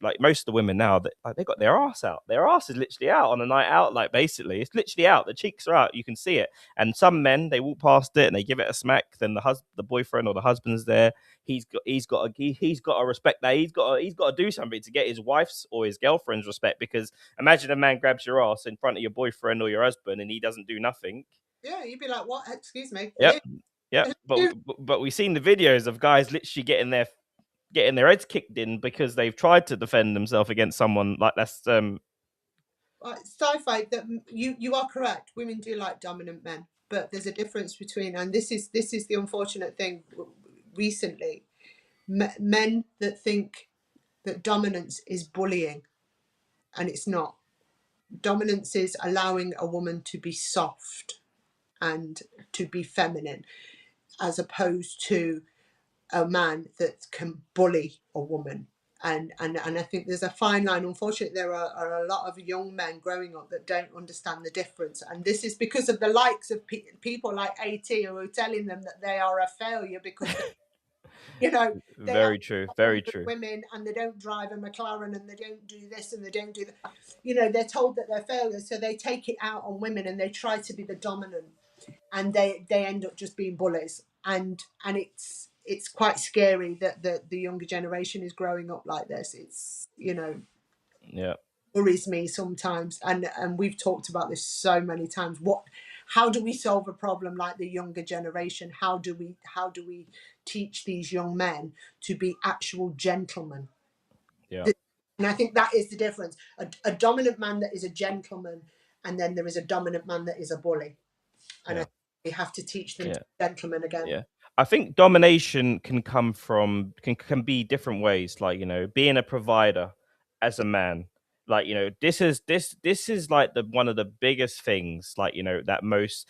like most of the women now that like, they got their ass out. Their ass is literally out on a night out. Like basically, it's literally out. The cheeks are out. You can see it. And some men they walk past it and they give it a smack. Then the boyfriend or the husband's there. He's got to respect that. He's got to do something to get his wife's or his girlfriend's respect. Because imagine a man grabs your ass in front of your boyfriend or your husband and he doesn't do nothing. Yeah, you'd be like, what? Excuse me. Yep. Yeah, but we've seen the videos of guys literally getting their heads kicked in because they've tried to defend themselves against someone like that's Sci-fi, that you are correct. Women do like dominant men, but there's a difference between, and this is the unfortunate thing recently, men that think that dominance is bullying, and it's not. Dominance is allowing a woman to be soft and to be feminine, as opposed to a man that can bully a woman. And I think there's a fine line. Unfortunately, there are a lot of young men growing up that don't understand the difference. And this is because of the likes of people like AT who are telling them that they are a failure because, you know, they very true, very true. women, and they don't drive a McLaren, and they don't do this, and they don't do that. You know, they're told that they're failures, so they take it out on women, and they try to be the dominant, and they end up just being bullies. And it's quite scary that the younger generation is growing up like this. It's, you know, worries me sometimes. And we've talked about this so many times. How do we solve a problem like the younger generation? How do we teach these young men to be actual gentlemen? Yeah. And I think that is the difference. A dominant man that is a gentleman, and then there is a dominant man that is a bully. And I think we have to teach them to be gentlemen again. Yeah. I think domination can come from can be different ways, like, you know, being a provider as a man. Like, you know, this is like one of the biggest things, like, you know, that most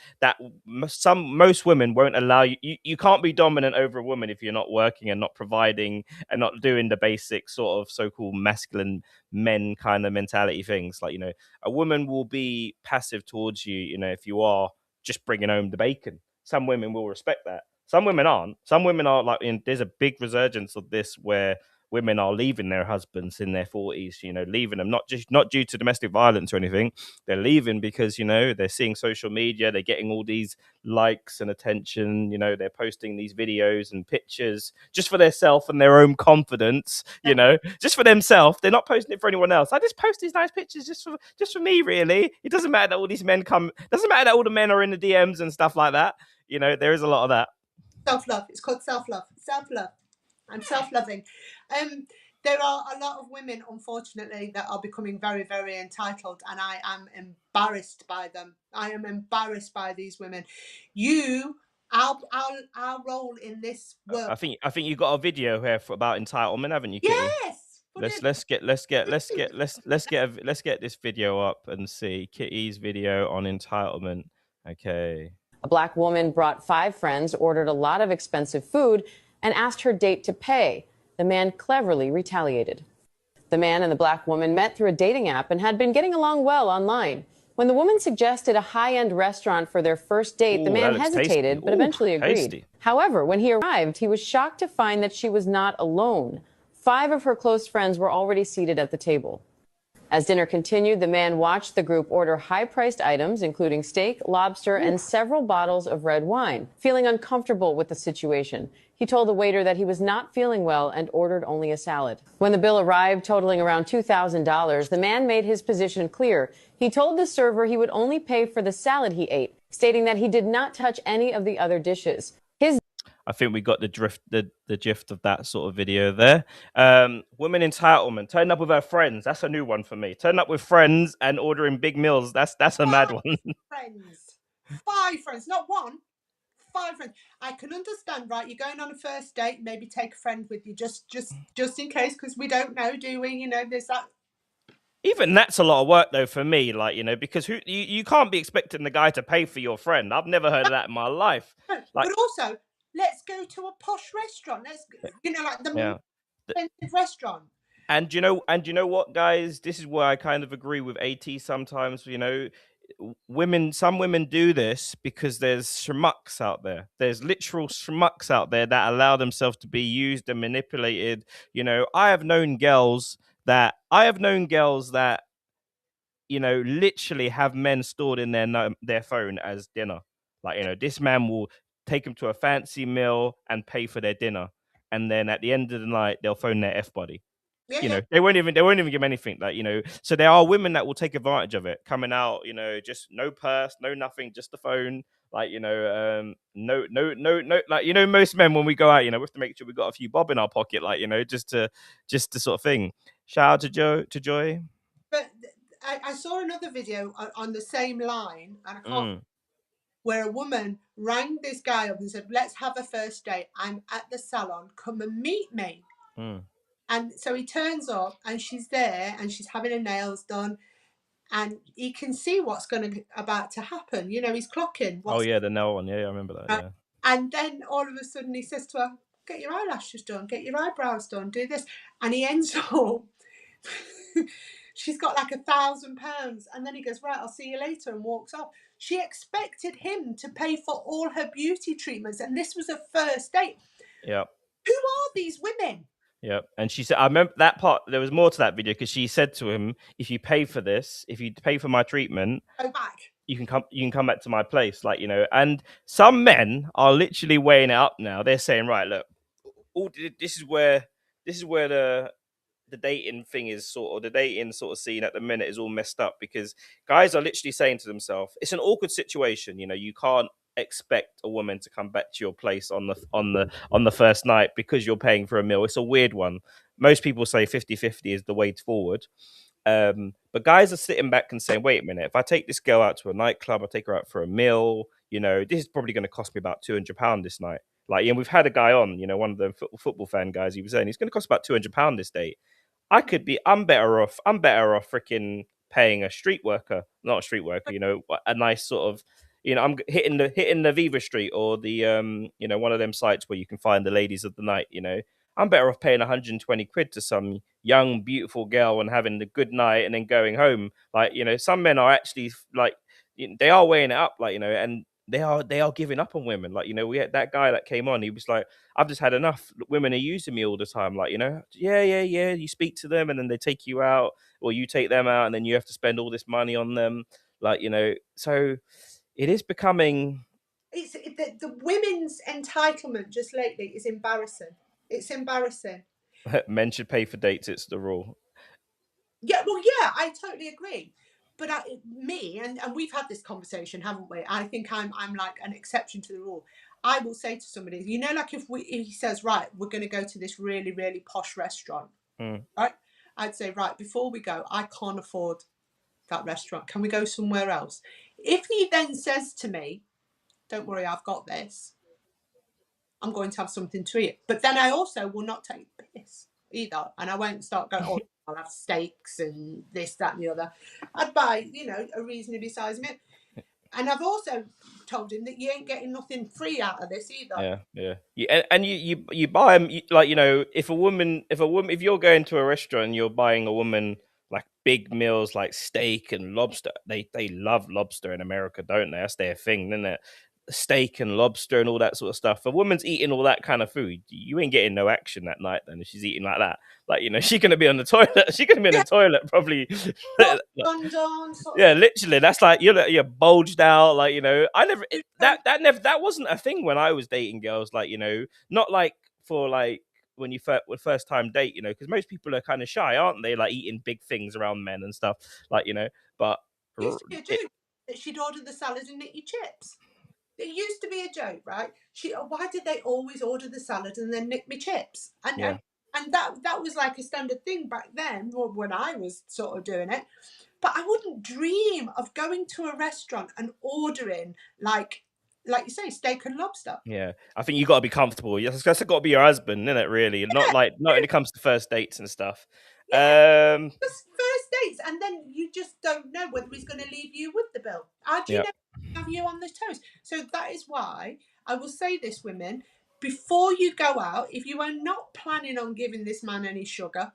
women won't allow you. You can't be dominant over a woman if you're not working and not providing and not doing the basic sort of so-called masculine men kind of mentality things. Like, you know, a woman will be passive towards you, you know, if you are just bringing home the bacon. Some women will respect that. Some women aren't. Some women are like, there's a big resurgence of this where women are leaving their husbands in their 40s, you know, leaving them, not due to domestic violence or anything. They're leaving because, you know, they're seeing social media, they're getting all these likes and attention, you know, they're posting these videos and pictures just for themselves and their own confidence, you know, just for themselves. They're not posting it for anyone else. I just post these nice pictures just for me, really. It doesn't matter that all these men doesn't matter that all the men are in the DMs and stuff like that. You know, there is a lot of that. Self-love. It's called self-love. Self-love. I'm self-loving. There are a lot of women, unfortunately, that are becoming very, very entitled, and I am embarrassed by them. I am embarrassed by these women. Our role in this world. I think you got a video here about entitlement, haven't you, Kitty? Yes. Let's get this video up and see Kitty's video on entitlement. Okay. A black woman brought 5 friends, ordered a lot of expensive food, and asked her date to pay. The man cleverly retaliated. The man and the black woman met through a dating app and had been getting along well online. When the woman suggested a high-end restaurant for their first date, the man hesitated, but eventually agreed. Tasty. However, when he arrived, he was shocked to find that she was not alone. 5 of her close friends were already seated at the table. As dinner continued, the man watched the group order high-priced items, including steak, lobster, and several bottles of red wine. Feeling uncomfortable with the situation, he told the waiter that he was not feeling well and ordered only a salad. When the bill arrived, totaling around $2,000, the man made his position clear. He told the server he would only pay for the salad he ate, stating that he did not touch any of the other dishes. I think we got the gist of that sort of video there. Women entitlement. Turn up with her friends. That's a new one for me. Turn up with friends and ordering big meals. That's a mad one. Friends. 5 friends, not one. 5 friends. I can understand, right? You're going on a first date. Maybe take a friend with you, just in case, because we don't know, do we? You know, there's that. Even that's a lot of work, though, for me. Like, you know, because you can't be expecting the guy to pay for your friend. I've never heard of that in my life. Like, but also, let's go to a posh restaurant. Let's, you know, like the more expensive restaurant. And you know what, guys? This is where I kind of agree with AT sometimes. You know, some women do this because there's schmucks out there. There's literal schmucks out there that allow themselves to be used and manipulated. You know, I have known girls that I have known girls that, you know, literally have men stored in their phone as dinner. Like, you know, this man will take them to a fancy meal and pay for their dinner, and then at the end of the night they'll phone their F buddy. Yeah, You yeah. know, they won't even give him anything. Like, you know, so there are women that will take advantage of it, coming out, you know, just no purse, no nothing, just the phone. Like, you know, no. Like, you know, most men when we go out, you know, we have to make sure we got a few bob in our pocket, like, you know, just to sort of thing. Shout out to Joy. But I saw another video on the same line, and I can't, where a woman rang this guy up and said, "Let's have a first date. I'm at the salon. Come and meet me." And so he turns up, and she's there, and she's having her nails done, and he can see what's about to happen. You know, he's clocking. Oh yeah, the nail one. Yeah, I remember that. Yeah. And then all of a sudden he says to her, "Get your eyelashes done, get your eyebrows done, do this." And he ends up, she's got like £1,000. And then he goes, "Right, I'll see you later," and walks off. She expected him to pay for all her beauty treatments. And this was a first date. Yeah. Who are these women? Yeah. And she said, I remember that part. There was more to that video because she said to him, if you pay for this, if you pay for my treatment, Go back. you can come back to my place. Like, you know, and some men are literally weighing it up now. They're saying, right, look, this is where the dating thing is the dating sort of scene at the minute is all messed up, because guys are literally saying to themselves, it's an awkward situation. You know, you can't expect a woman to come back to your place on the first night because you're paying for a meal. It's a weird one. Most people say 50-50 is the way forward. But guys are sitting back and saying, wait a minute, if I take this girl out to a nightclub, I take her out for a meal, you know, this is probably going to cost me about £200 this night. Like, and we've had a guy on, you know, one of the football fan guys, he was saying it's going to cost about £200 this date. I'm better off freaking paying a street worker, not a street worker, you know, a nice sort of, you know, I'm hitting the Viva Street or the, you know, one of them sites where you can find the ladies of the night, you know. I'm better off paying 120 quid to some young, beautiful girl and having the good night and then going home. Like, you know, some men are actually like, they are weighing it up, like, you know, and they are giving up on women. Like, you know, we had that guy that came on, he was like, I've just had enough. Women are using me all the time. Like, you know, yeah. You speak to them and then they take you out, or you take them out and then you have to spend all this money on them. Like, you know, so it is becoming. It's the women's entitlement just lately is embarrassing. It's embarrassing. Men should pay for dates. It's the rule. Yeah, well, yeah, I totally agree. But and we've had this conversation, haven't we? I think I'm like an exception to the rule. I will say to somebody, you know, like if he says, right, we're going to go to this really, really posh restaurant, right? I'd say, right, before we go, I can't afford that restaurant. Can we go somewhere else? If he then says to me, don't worry, I've got this, I'm going to have something to eat. But then I also will not take piss either. And I won't start going, oh, I'll have steaks and this, that, and the other. I'd buy, you know, a reasonably sized meal. And I've also told him that you ain't getting nothing free out of this either. Yeah. And you buy them, like, you know, if you're going to a restaurant and you're buying a woman like big meals like steak and lobster, they love lobster in America, don't they? That's their thing, isn't it? Steak and lobster and all that sort of stuff. If a woman's eating all that kind of food, you ain't getting no action that night then if she's eating like that. Like, you know, she's gonna be on the toilet. She's gonna be in the toilet probably. Yeah, literally. That's like you're bulged out. Like, you know, that wasn't a thing when I was dating girls. Like, you know, not like for like when you first time date, you know, because most people are kind of shy, aren't they? Like eating big things around men and stuff. Like, you know, but Used to be a joke that she'd order the salad and eat your chips. It used to be a joke, right? Why did they always order the salad and then nick me chips? And that was like a standard thing back then when I was sort of doing it. But I wouldn't dream of going to a restaurant and ordering like you say, steak and lobster. Yeah, I think you got to be comfortable. That's got to be your husband, isn't it? Really, not when it comes to first dates and stuff. Just first dates, and then you just don't know whether he's going to leave you with the bill. How do you know have you on the toes? So that is why I will say this, women, before you go out, if you are not planning on giving this man any sugar,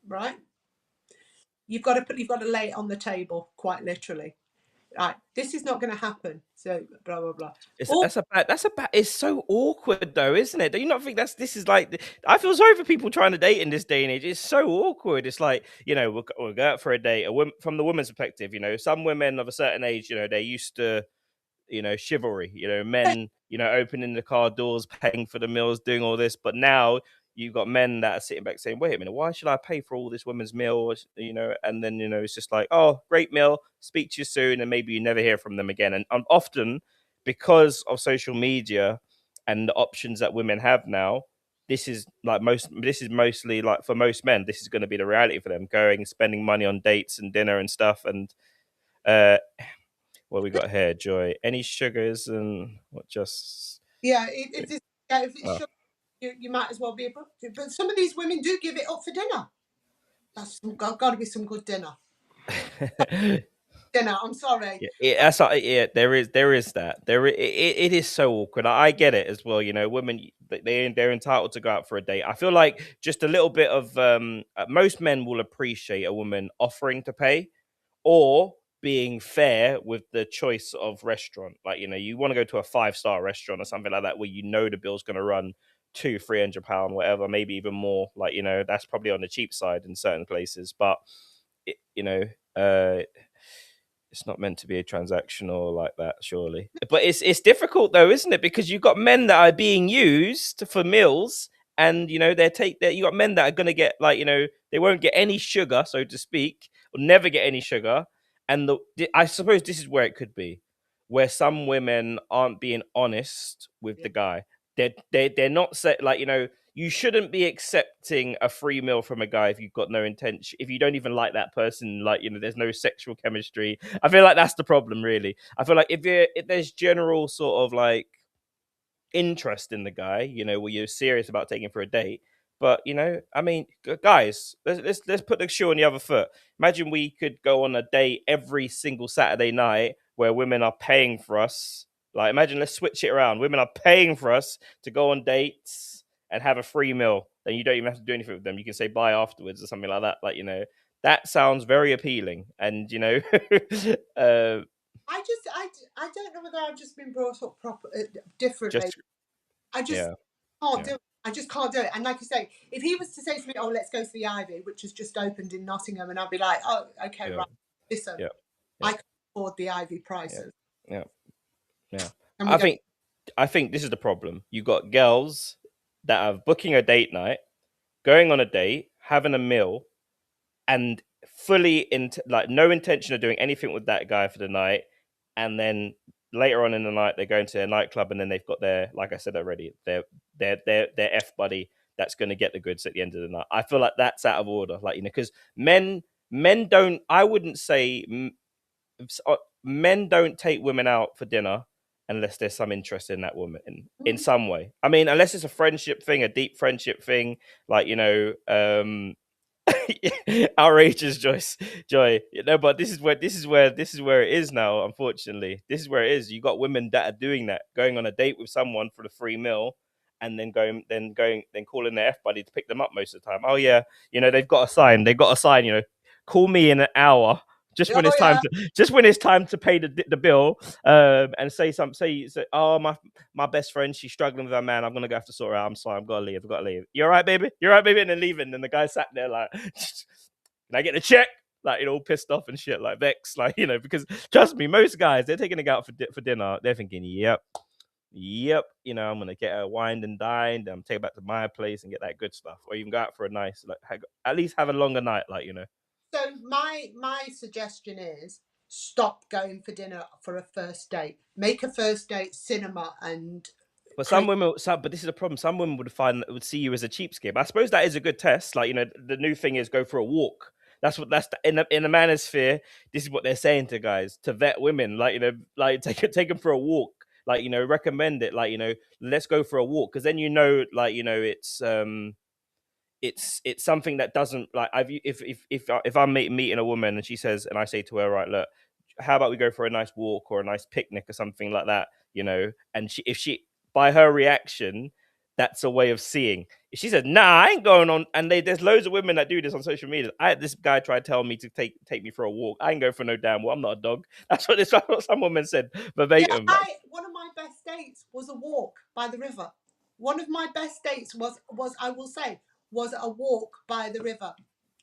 right, you've got to lay it on the table, quite literally. right, this is not going to happen. So blah blah blah. It's Or that's a bad. It's so awkward though, isn't it? Do you not think this is like? I feel sorry for people trying to date in this day and age. It's so awkward. It's like, we'll go out for a date. From the woman's perspective, some women of a certain age, they're used to, chivalry, men, opening the car doors, paying for the meals, doing all this. But now you've got men that are sitting back saying, wait a minute, why should I pay for all this women's meal? And then, it's just like, oh, great meal, speak to you soon. And maybe you never hear from them again. And often because of social media and the options that women have now, this is mostly like for most men, this is going to be the reality for them, going, spending money on dates and dinner and stuff. And, what we got here, Joy? Any sugars and what just? if it's sugar, you might as well be a prostitute. But some of these women do give it up for dinner. That's got to be some good dinner. Dinner. I'm sorry. There is that. It is so awkward. I get it as well. Women, they're entitled to go out for a date. I feel like just a little bit of most men will appreciate a woman offering to pay or being fair with the choice of restaurant. Like, you want to go to a 5-star restaurant or something like that where the bill's going to run £200-300, whatever, maybe even more. Like, that's probably on the cheap side in certain places, but it's not meant to be a transactional like that, surely. But it's difficult though, isn't it? Because you've got men that are being used for meals, and you got men that are gonna get they won't get any sugar, so to speak, or never get any sugar. And I suppose this is where it could be, where some women aren't being honest with the guy. They're not set you shouldn't be accepting a free meal from a guy if you've got no intention, if you don't even like that person, there's no sexual chemistry. I feel like that's the problem, really. I feel like if there's general sort of like interest in the guy, where you're serious about taking for a date. But I mean, guys, let's put the shoe on the other foot. Imagine we could go on a date every single Saturday night where women are paying for us. Like, imagine, let's switch it around. Women are paying for us to go on dates and have a free meal. Then you don't even have to do anything with them. You can say bye afterwards or something like that. Like, that sounds very appealing. And I don't know whether I've just been brought up differently. I just can't do it. I just can't do it. And like I say, if he was to say to me, "Oh, let's go to the Ivy," which has just opened in Nottingham, and I'd be like, "Oh, okay, right. Listen, I can afford the Ivy prices." Yeah. I think this is the problem. You got girls that are booking a date night, going on a date, having a meal, and fully no intention of doing anything with that guy for the night. And then later on in the night, they're going to a nightclub, and then they've got their, like I said already, their F buddy that's going to get the goods at the end of the night. I feel like that's out of order, because men don't. I wouldn't say men don't take women out for dinner unless there's some interest in that woman in some way. I mean, unless it's a friendship thing, a deep friendship thing, outrageous joy. But this is where it is now. Unfortunately, this is where it is. You got women that are doing that, going on a date with someone for the free meal, and then calling their F buddy to pick them up most of the time. Oh yeah, they've got a sign. Call me in an hour. Just when it's time to pay the bill, and say, oh, my best friend, she's struggling with her man. I'm gonna have to sort her out. I'm sorry, I've got to leave. You all right, baby? And then leaving. And the guy sat there like, can I get the check? Like, all pissed off and shit, like vexed, because trust me, most guys, they're taking a guy out for dinner. They're thinking, yep, I'm gonna get her wined and dined, and take her back to my place and get that good stuff, or even go out for a nice, at least have a longer night, So my suggestion is stop going for dinner for a first date. Make a first date cinema and. But but this is a problem. Some women would see you as a cheapskate. But I suppose that is a good test. The new thing is go for a walk. In the manosphere. This is what they're saying to guys to vet women. Take them for a walk. Recommend it. Let's go for a walk, because then it's something that doesn't if I'm meeting a woman and she says, and I say to her, right, look, how about we go for a nice walk or a nice picnic or something like that, and if she by her reaction that's a way of seeing. If she says, "Nah, I ain't going on," and there's loads of women that do this on social media. This guy tried to tell me to take me for a walk. I ain't going for no damn walk. I'm not a dog. That's what some woman said Yeah, verbatim. one of my best dates was a walk by the river. One of my best dates was I will say was a walk by the river.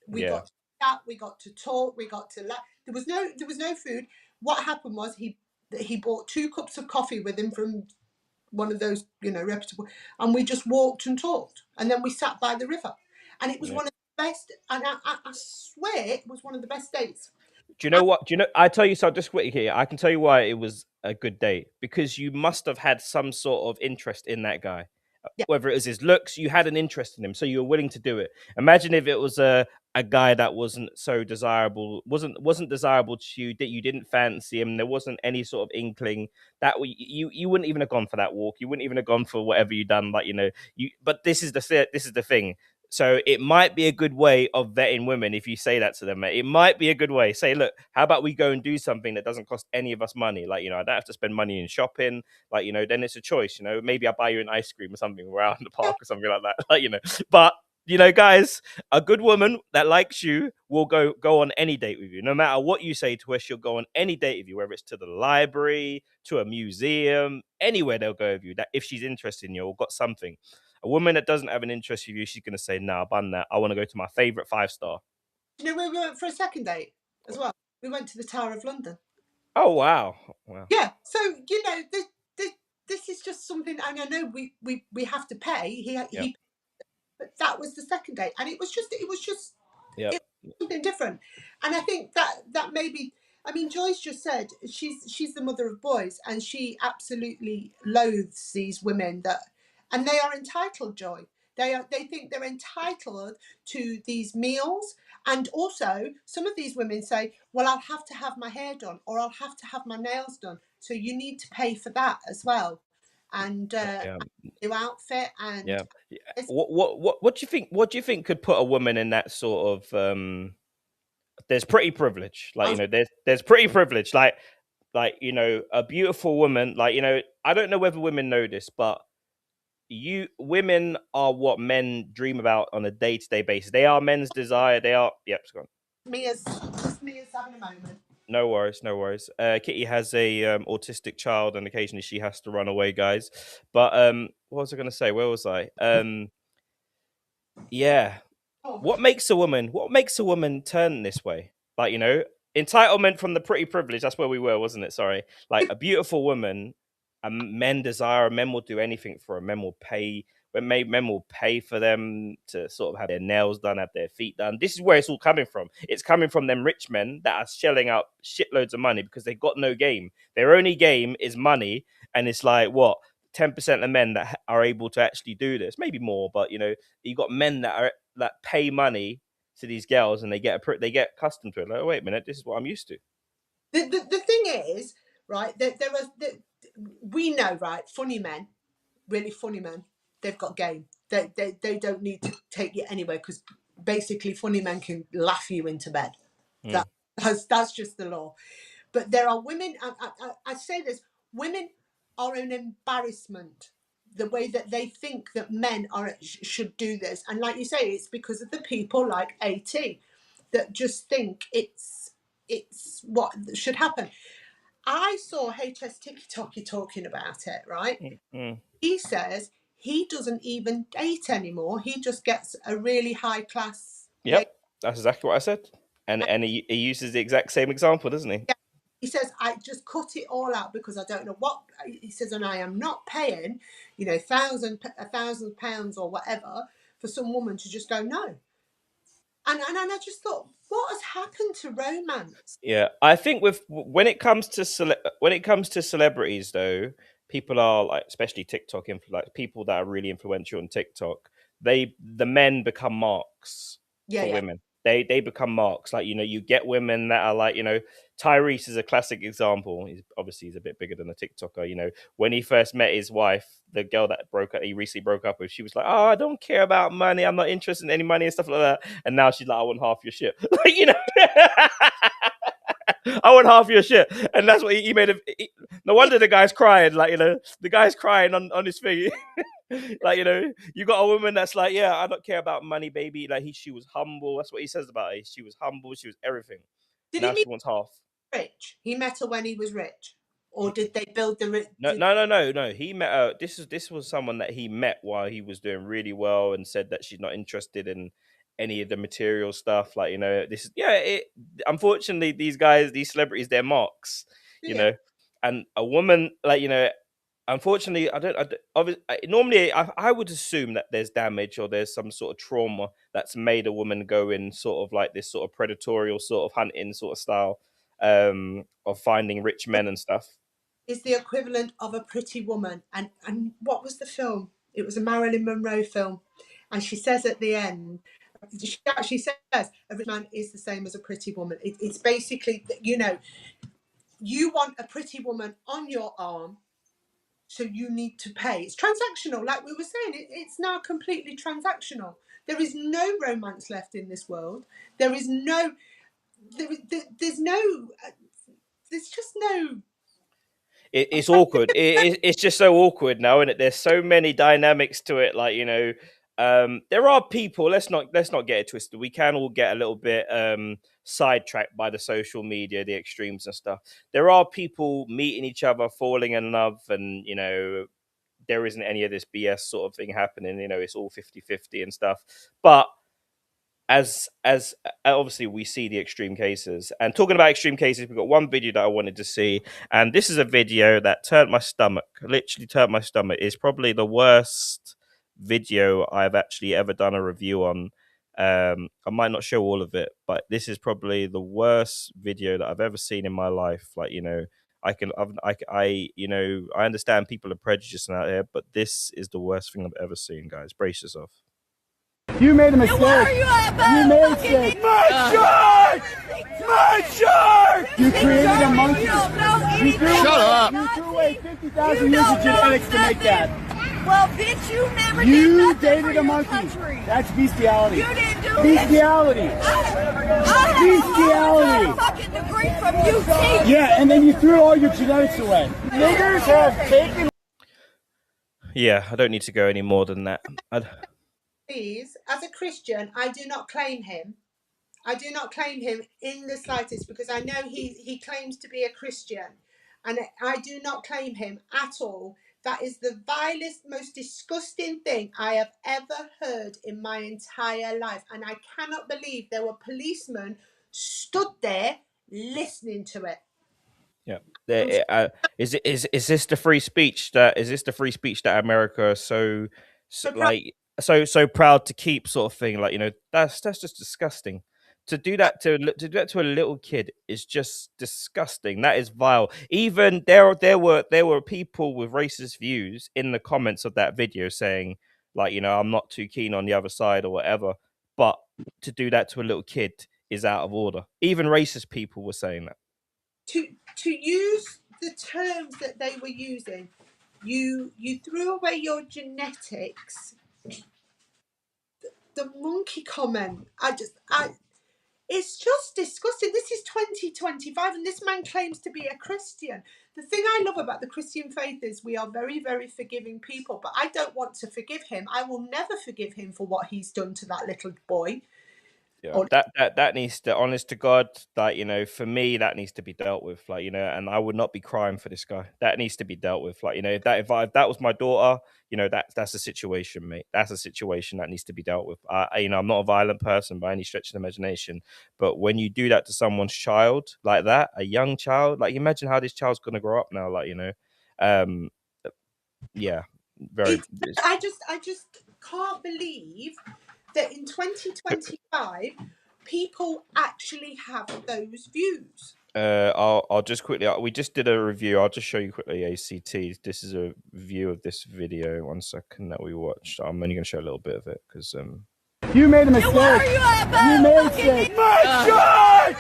We Yeah, got to chat, we got to talk, we got to there was no food. What happened was he bought 2 cups of coffee with him from one of those, reputable, and we just walked and talked, and then we sat by the river, and it was yeah. one of the best, and I swear it was one of the best dates. Do you know what? Do you know? I tell you so. Just quick here. I can tell you why it was a good date, because you must have had some sort of interest in that guy. Yeah. Whether it was his looks, you had an interest in him, so you were willing to do it. Imagine if it was a guy that wasn't so desirable, wasn't desirable to you, that you didn't fancy him. There wasn't any sort of inkling that you wouldn't even have gone for that walk. You wouldn't even have gone for whatever you done. Like, you. But this is the thing. So it might be a good way of vetting women if you say that to them, mate. It might be a good way. Say, look, how about we go and do something that doesn't cost any of us money? Like, I don't have to spend money in shopping. Like, then it's a choice. Maybe I buy you an ice cream or something. We're out in the park or something like that. Like, but guys, a good woman that likes you will go on any date with you. No matter what you say to her, she'll go on any date with you, whether it's to the library, to a museum, anywhere they'll go with you. That if she's interested in you or got something. A woman that doesn't have an interest in you, she's gonna say, "Nah, bun that. I want to go to my favorite 5-star." Where we went for a second date as well? We went to the Tower of London. Oh wow, wow. Yeah, so this is just something, and I know we have to pay. He, but that was the second date, and it was just Yeah, it was something different. And I think that maybe, I mean, Joyce just said she's the mother of boys, and she absolutely loathes these women and they are entitled. Joy, they think they're entitled to these meals. And also, some of these women say, well, I'll have to have my hair done, or I'll have to have my nails done. So you need to pay for that as well. And yeah, new outfit. And yeah. What do you think? What do you think could put a woman in that sort of? There's pretty privilege, like there's pretty privilege, like a beautiful woman, like I don't know whether women know this, but women are what men dream about on a day-to-day basis. They are men's desire. They are. Yep, it's gone. Mia's having a moment. No worries, no worries. Kitty has a autistic child, and occasionally she has to run away, guys. But what was I going to say? Where was I? Yeah. What makes a woman turn this way? Like, entitlement from the pretty privilege. That's where we were, wasn't it? Sorry. Like a beautiful woman, and men desire. Men will do anything for her. Men will pay. Men will pay for them to sort of have their nails done, have their feet done. This is where it's all coming from. It's coming from them rich men that are shelling out shitloads of money because they got no game. Their only game is money, and it's like what 10% of men that are able to actually do this, maybe more, but you got men that pay money to these girls, and they get accustomed to it. Like, oh, wait a minute, this is what I'm used to. The thing is, right, we know, right, funny men, really funny men, they've got game. They don't need to take you anywhere, because basically funny men can laugh you into bed. That's just the law. But there are women, I say this, women are an embarrassment, the way that they think that men should do this. And like you say, it's because of the people like AT that just think it's what should happen. I saw HS Tiki talking about it, right? Mm. He says he doesn't even date anymore. He just gets a really high class. Yep, that's exactly what I said. And he uses the exact same example, doesn't he? Yeah. He says, I just cut it all out because I don't know what. He says, and I am not paying, £1,000 or whatever for some woman to just go no. And I just thought, what has happened to romance? Yeah, I think when it comes to celebrities, though, people are like, especially TikTok, like people that are really influential on TikTok, the men become marks for women. They become marks. Like, you get women that are like, Tyrese is a classic example. He's a bit bigger than a TikToker. When he first met his wife, the girl that he recently broke up with, she was like, "Oh, I don't care about money. I'm not interested in any money," and stuff like that. And now she's like, "I want half your shit." Like, I want half your shit. And that's what he made. No wonder the guy's crying. Like, the guy's crying on his thing. Like, you know, you got a woman that's like, yeah, I don't care about money, baby. Like she was humble. That's what he says about her. She was humble. She was everything. Did he Now she meet wants half. rich? He met her when he was rich, or did they build the? No. He met her. This was someone that he met while he was doing really well, and said that she's not interested in any of the material stuff. Like, you know, this is unfortunately, these guys, these celebrities, they're marks. You Yeah. know, and a woman, like, you know, unfortunately, normally I would assume that there's damage or there's some sort of trauma that's made a woman go in sort of like this sort of predatorial sort of hunting sort of style of finding rich men and stuff. Is the equivalent of a Pretty Woman. And what was the film? It was a Marilyn Monroe film. And she says at the end, she actually says, a rich man is the same as a pretty woman. It's basically, you know, you want a pretty woman on your arm, so you need to pay. It's transactional, like we were saying. It's now completely transactional. There is no romance left in this world. There's just no It's awkward. It's just so awkward now, isn't it? There's so many dynamics to it. Like, you know, there are people. Let's not get it twisted. We can all get a little bit sidetracked by the social media, the extremes and stuff. There are people meeting each other, falling in love, and, you know, there isn't any of this BS sort of thing happening. You know, it's all 50-50 and stuff. But as obviously we see the extreme cases, and talking about extreme cases, we've got one video that I wanted to see, and this is a video that turned my stomach, literally turned my stomach. It's probably the worst video I've actually ever done a review on. I might not show all of it, but this is probably the worst video that I've ever seen in my life. Like, you know, you know, I understand people are prejudiced out there, but this is the worst thing I've ever seen, guys. Brace yourself. You made a mistake. You made a mistake. My shark! You created a monkey. Shut up. You threw away 50,000 years of genetics to make that. Well, bitch, you never You did dated a monkey. That's bestiality. You didn't do bestiality. Bestiality. I got a fucking degree from UT. Yeah, and then you threw all your genetics away. Niggers have taken. Yeah, I don't need to go any more than that. Please, as a Christian, I do not claim him. I do not claim him in the slightest, because I know he claims to be a Christian, and I do not claim him at all. That is the vilest, most disgusting thing I have ever heard in my entire life, and I cannot believe there were policemen stood there listening to it. Yeah, is this the free speech that America is so proud to keep, sort of thing? Like, you know, that's just disgusting. To do that to a little kid is just disgusting. That is vile. Even there were people with racist views in the comments of that video saying, like, you know, I'm not too keen on the other side or whatever. But to do that to a little kid is out of order. Even racist people were saying that. To use the terms that they were using, you threw away your genetics. The monkey comment, it's just disgusting. This is 2025, and this man claims to be a Christian. The thing I love about the Christian faith is we are very, very forgiving people, but I don't want to forgive him. I will never forgive him for what he's done to that little boy. Yeah, that needs to, honest to God, like, you know, for me, that needs to be dealt with, like, you know, and I would not be crying for this guy. That needs to be dealt with, like, you know, if that was my daughter, you know, that's a situation, mate. That's a situation that needs to be dealt with. You know, I'm not a violent person by any stretch of the imagination, but when you do that to someone's child like that, a young child, like, imagine how this child's gonna grow up now, like, you know, yeah, very. I just can't believe that in 2025 people actually have those views. I'll just quickly. We just did a review. I'll just show you quickly. ACT. This is a view of this video. 1 second that we watched. I'm only going to show a little bit of it because You made a mistake. You made a mistake. My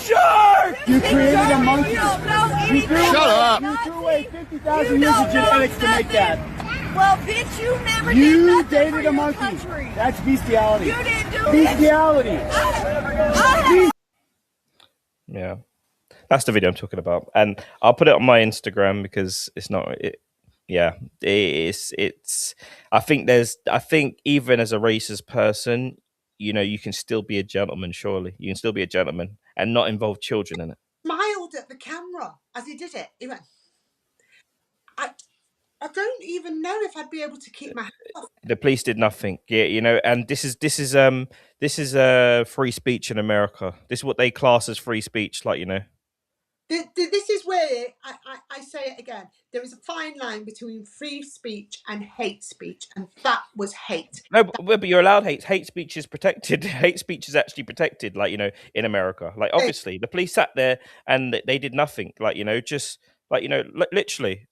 shark! You created a monkey. Shut up. You threw away 50,000 years of genetics to make that. Well, bitch, you never You did dated a monkey. That's bestiality. You didn't do bestiality. Yeah, that's the video I'm talking about, and I'll put it on my Instagram because it's not. yeah, it's. I think even as a racist person, you can still be a gentleman. Surely, you can still be a gentleman and not involve children in it. Smiled at the camera as he did it. He went, I, I don't even know if I'd be able to keep my hands off. The police did nothing. Yeah, and this is free speech in America. This is what they class as free speech. This is where I say it again. There is a fine line between free speech and hate speech, and that was hate. No, but you're allowed hate. Hate speech is protected. Hate speech is actually protected. In America, obviously the police sat there and they did nothing. Literally,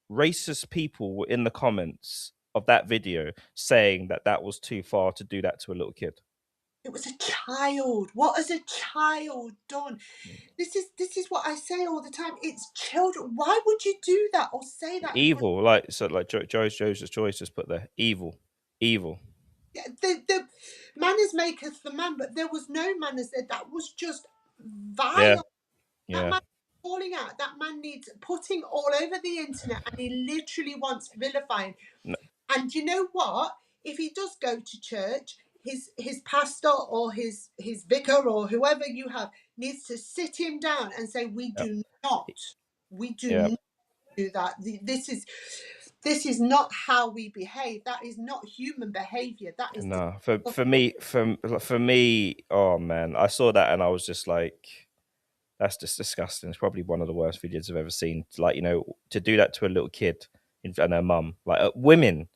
racist people were in the comments of that video saying that was too far to do that to a little kid. It was a child. What has a child done? This is what I say all the time. It's children. Why would you do that or say that? Evil, Joe's choice just put there. Evil. The manners maketh the man, but there was no manners there. That was just vile. Yeah. That man falling out. That man needs putting all over the internet, and he literally wants vilifying. No. And you know what? If he does go to church, his pastor or his vicar or whoever you have needs to sit him down and say, we do not do that. This is not how we behave. That is not human behavior. That is no. For me, oh man, I saw that and I was just like, that's just disgusting. It's probably one of the worst videos I've ever seen. To do that to a little kid and her mum, women.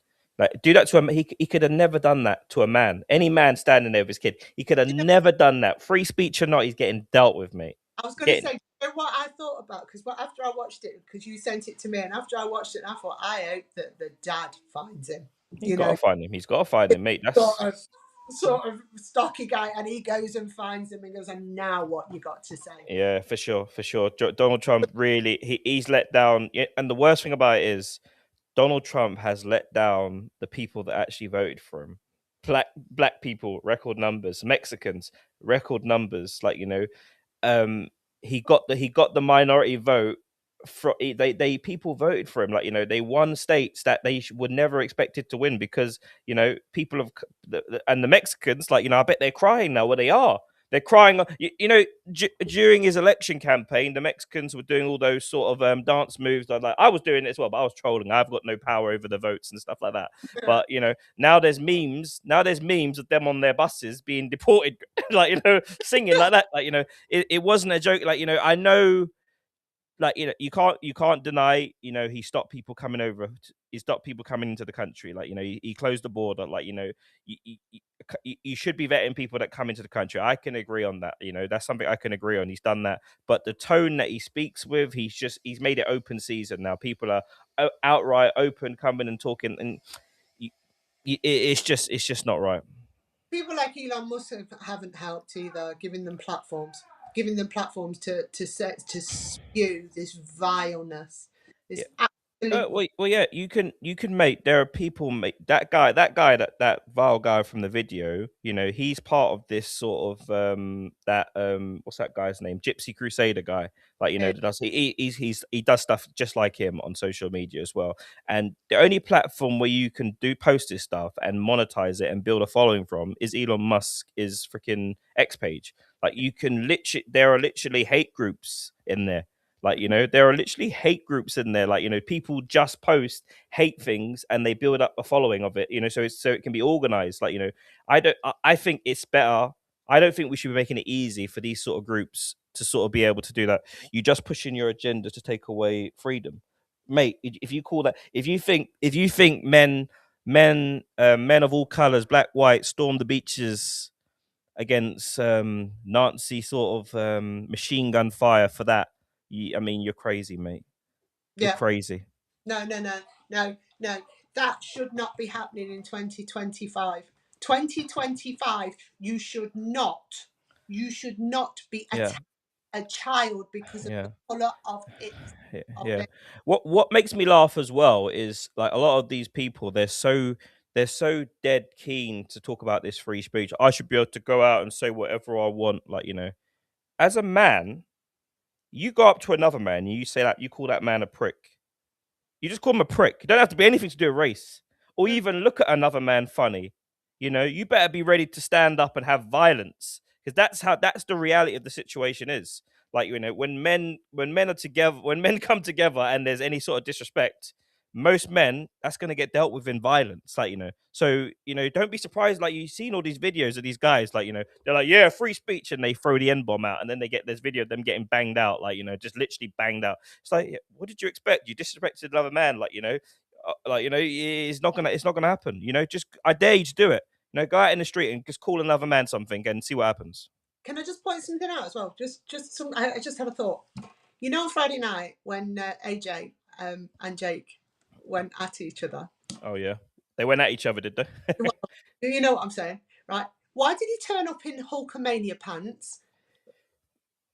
Do that to him. He could have never done that to a man. Any man standing there with his kid, he could have never done that. Free speech or not, he's getting dealt with, mate. I was going to say, you know what I thought about? Because after I watched it, because you sent it to me, and after I watched it, I thought, I hope that the dad finds him. He's got to find him. He's got to find him, mate. That's sort of stocky guy, and he goes and finds him and goes, and now what you got to say? Yeah, for sure. Donald Trump really, he's let down. And the worst thing about it is Donald Trump has let down the people that actually voted for him. Black people, record numbers. Mexicans, record numbers. He got the minority vote. They people voted for him. They won states that they were never expected to win because people of and the Mexicans, I bet they're crying now. Where they are. They're crying. During his election campaign, the Mexicans were doing all those sort of dance moves. I was doing it as well, but I was trolling. I've got no power over the votes and stuff like that. But now there's memes. Now there's memes of them on their buses being deported, singing like that. It wasn't a joke. I know. You can't deny, he stopped people coming over. He stopped people coming into the country. He closed the border. You should be vetting people that come into the country. I can agree on that. That's something I can agree on. He's done that. But the tone that he speaks with, he's made it open season now. People are outright open, coming and talking, and it's just not right. People like Elon Musk haven't helped either, giving them platforms to spew this vileness, this absolute. Well, yeah, you can mate. There are people, mate. That vile guy from the video. He's part of this sort of what's that guy's name? Gypsy Crusader guy. He does stuff just like him on social media as well. And the only platform where you can post this stuff and monetize it and build a following from is Elon Musk's freaking X page. You can there are literally hate groups in there. There are literally hate groups in there. People just post hate things and they build up a following of it. So it can be organized. I think it's better. I don't think we should be making it easy for these sort of groups to sort of be able to do that. You just push in your agenda to take away freedom, mate. If you call that, if you think men of all colors, black, white, storm the beaches against Nazi sort of machine gun fire for that. You're crazy, mate. You're crazy. No. That should not be happening in 2025. 2025, you should not be a child because of the color of it. What makes me laugh as well is a lot of these people, they're so dead keen to talk about this free speech. I should be able to go out and say whatever I want. As a man, you go up to another man and you say that, you call that man a prick. You just call him a prick. You don't have to be anything to do with race, or even look at another man funny. You know, you better be ready to stand up and have violence, because that's the reality of the situation is. Like, you know, when men are together, when men come together and there's any sort of disrespect, most men, that's going to get dealt with in violence. Like, you know, so, you know, don't be surprised. Like, you've seen all these videos of these guys, like, you know, they're like, yeah, free speech, and they throw the N-bomb out, and then they get this video of them getting banged out, like, you know, just literally banged out. It's like, what did you expect? You disrespected another man, like, you know, it's not gonna happen. You know, just, I dare you to do it. You know, go out in the street and just call another man something and see what happens. Can I just point something out as well? I just had a thought. You know, on Friday night when AJ and Jake went at each other. Oh yeah, they went at each other, did they? Well, you know what I'm saying, right? Why did he turn up in Hulkamania pants?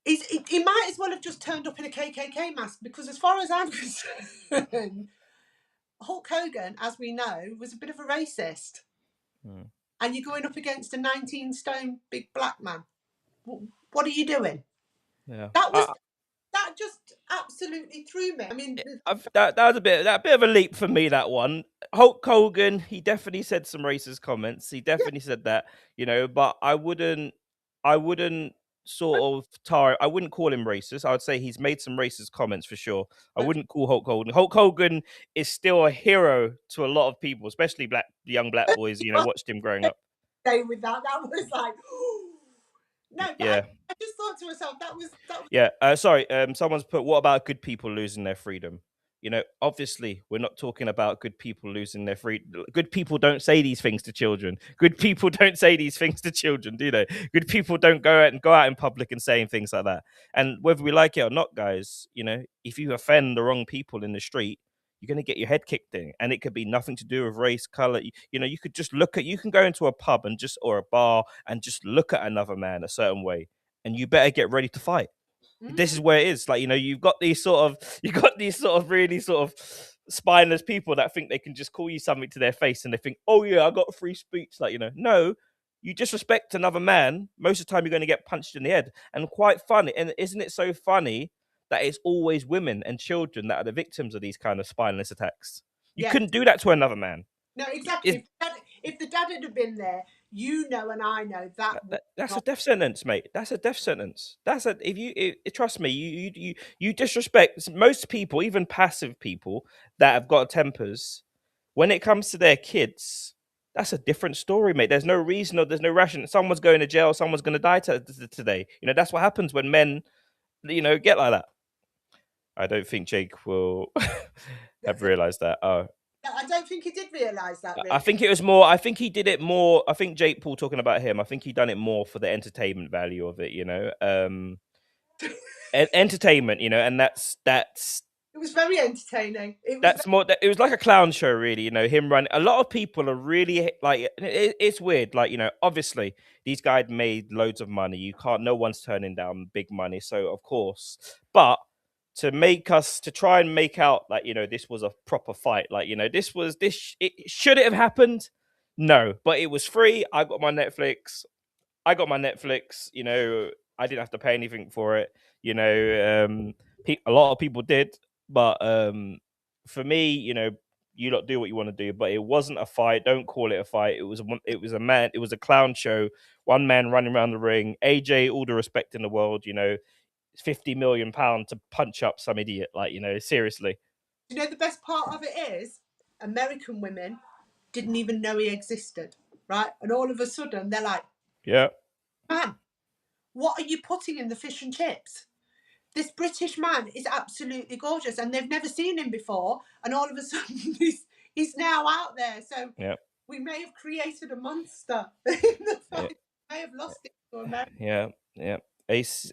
He might as well have just turned up in a KKK mask, because as far as I'm concerned, Hulk Hogan, as we know, was a bit of a racist. And you're going up against a 19-stone big black man. What are you doing? Yeah, that just absolutely threw me. I mean, that was a bit of a leap for me, that one. Hulk Hogan, he definitely said some racist comments. He definitely said that, you know, but I wouldn't sort of I wouldn't call him racist. I would say he's made some racist comments for sure. I wouldn't call Hulk Hogan. Hulk Hogan is still a hero to a lot of people, especially young black boys, you know, watched him growing up. With that was like, no, but yeah. I just thought to myself, that was Yeah. Sorry. Someone's put, what about good people losing their freedom? You know, obviously, we're not talking about good people losing their freedom. Good people don't say these things to children. Good people don't say these things to children, do they? Good people don't go out in public and saying things like that. And whether we like it or not, guys, you know, if you offend the wrong people in the street, you're going to get your head kicked in, and it could be nothing to do with race, color. You know, you could just you can go into a pub or a bar and just look at another man a certain way, and you better get ready to fight. This is where it is. Like, you know, you've got these sort of really sort of spineless people that think they can just call you something to their face, and they think, oh yeah, I got free speech. Like, you know, no, you disrespect another man, most of the time you're going to get punched in the head. And quite funny, and isn't it so funny that it's always women and children that are the victims of these kind of spineless attacks? You couldn't do that to another man. No, exactly. If the dad had been there, you know, and I know that's a death sentence, mate. That's a death sentence. Trust me, you disrespect most people, even passive people that have got tempers. When it comes to their kids, that's a different story, mate. There's no reason or there's no ration. Someone's going to jail. Someone's going to die today. You know, that's what happens when men, you know, get like that. I don't think Jake will have realized that. Oh. I don't think he did realise that. Really. I think it was more. I think he did it more. I think Jake Paul, talking about him, I think he done it more for the entertainment value of it. You know, entertainment. You know, and that's. It was very entertaining. It was like a clown show, really. You know, him running. A lot of people are really like. It's weird. Like, you know, obviously these guys made loads of money. No one's turning down big money. So of course, but. To try and make out like, you know, this was a proper fight, like, you know, should it have happened? No, but it was free. I got my Netflix, you know, I didn't have to pay anything for it, you know. A lot of people did, but for me, you know, you lot do what you want to do, but it wasn't a fight. Don't call it a fight. It was a clown show, one man running around the ring. AJ, all the respect in the world, you know, £50 million to punch up some idiot, like, you know, seriously. You know, the best part of it is American women didn't even know he existed, right? And all of a sudden they're like, yeah, man, what are you putting in the fish and chips? This British man is absolutely gorgeous, and they've never seen him before, and all of a sudden he's now out there. So we may have created a monster in the fight. We may have lost it to America. Yeah. AC,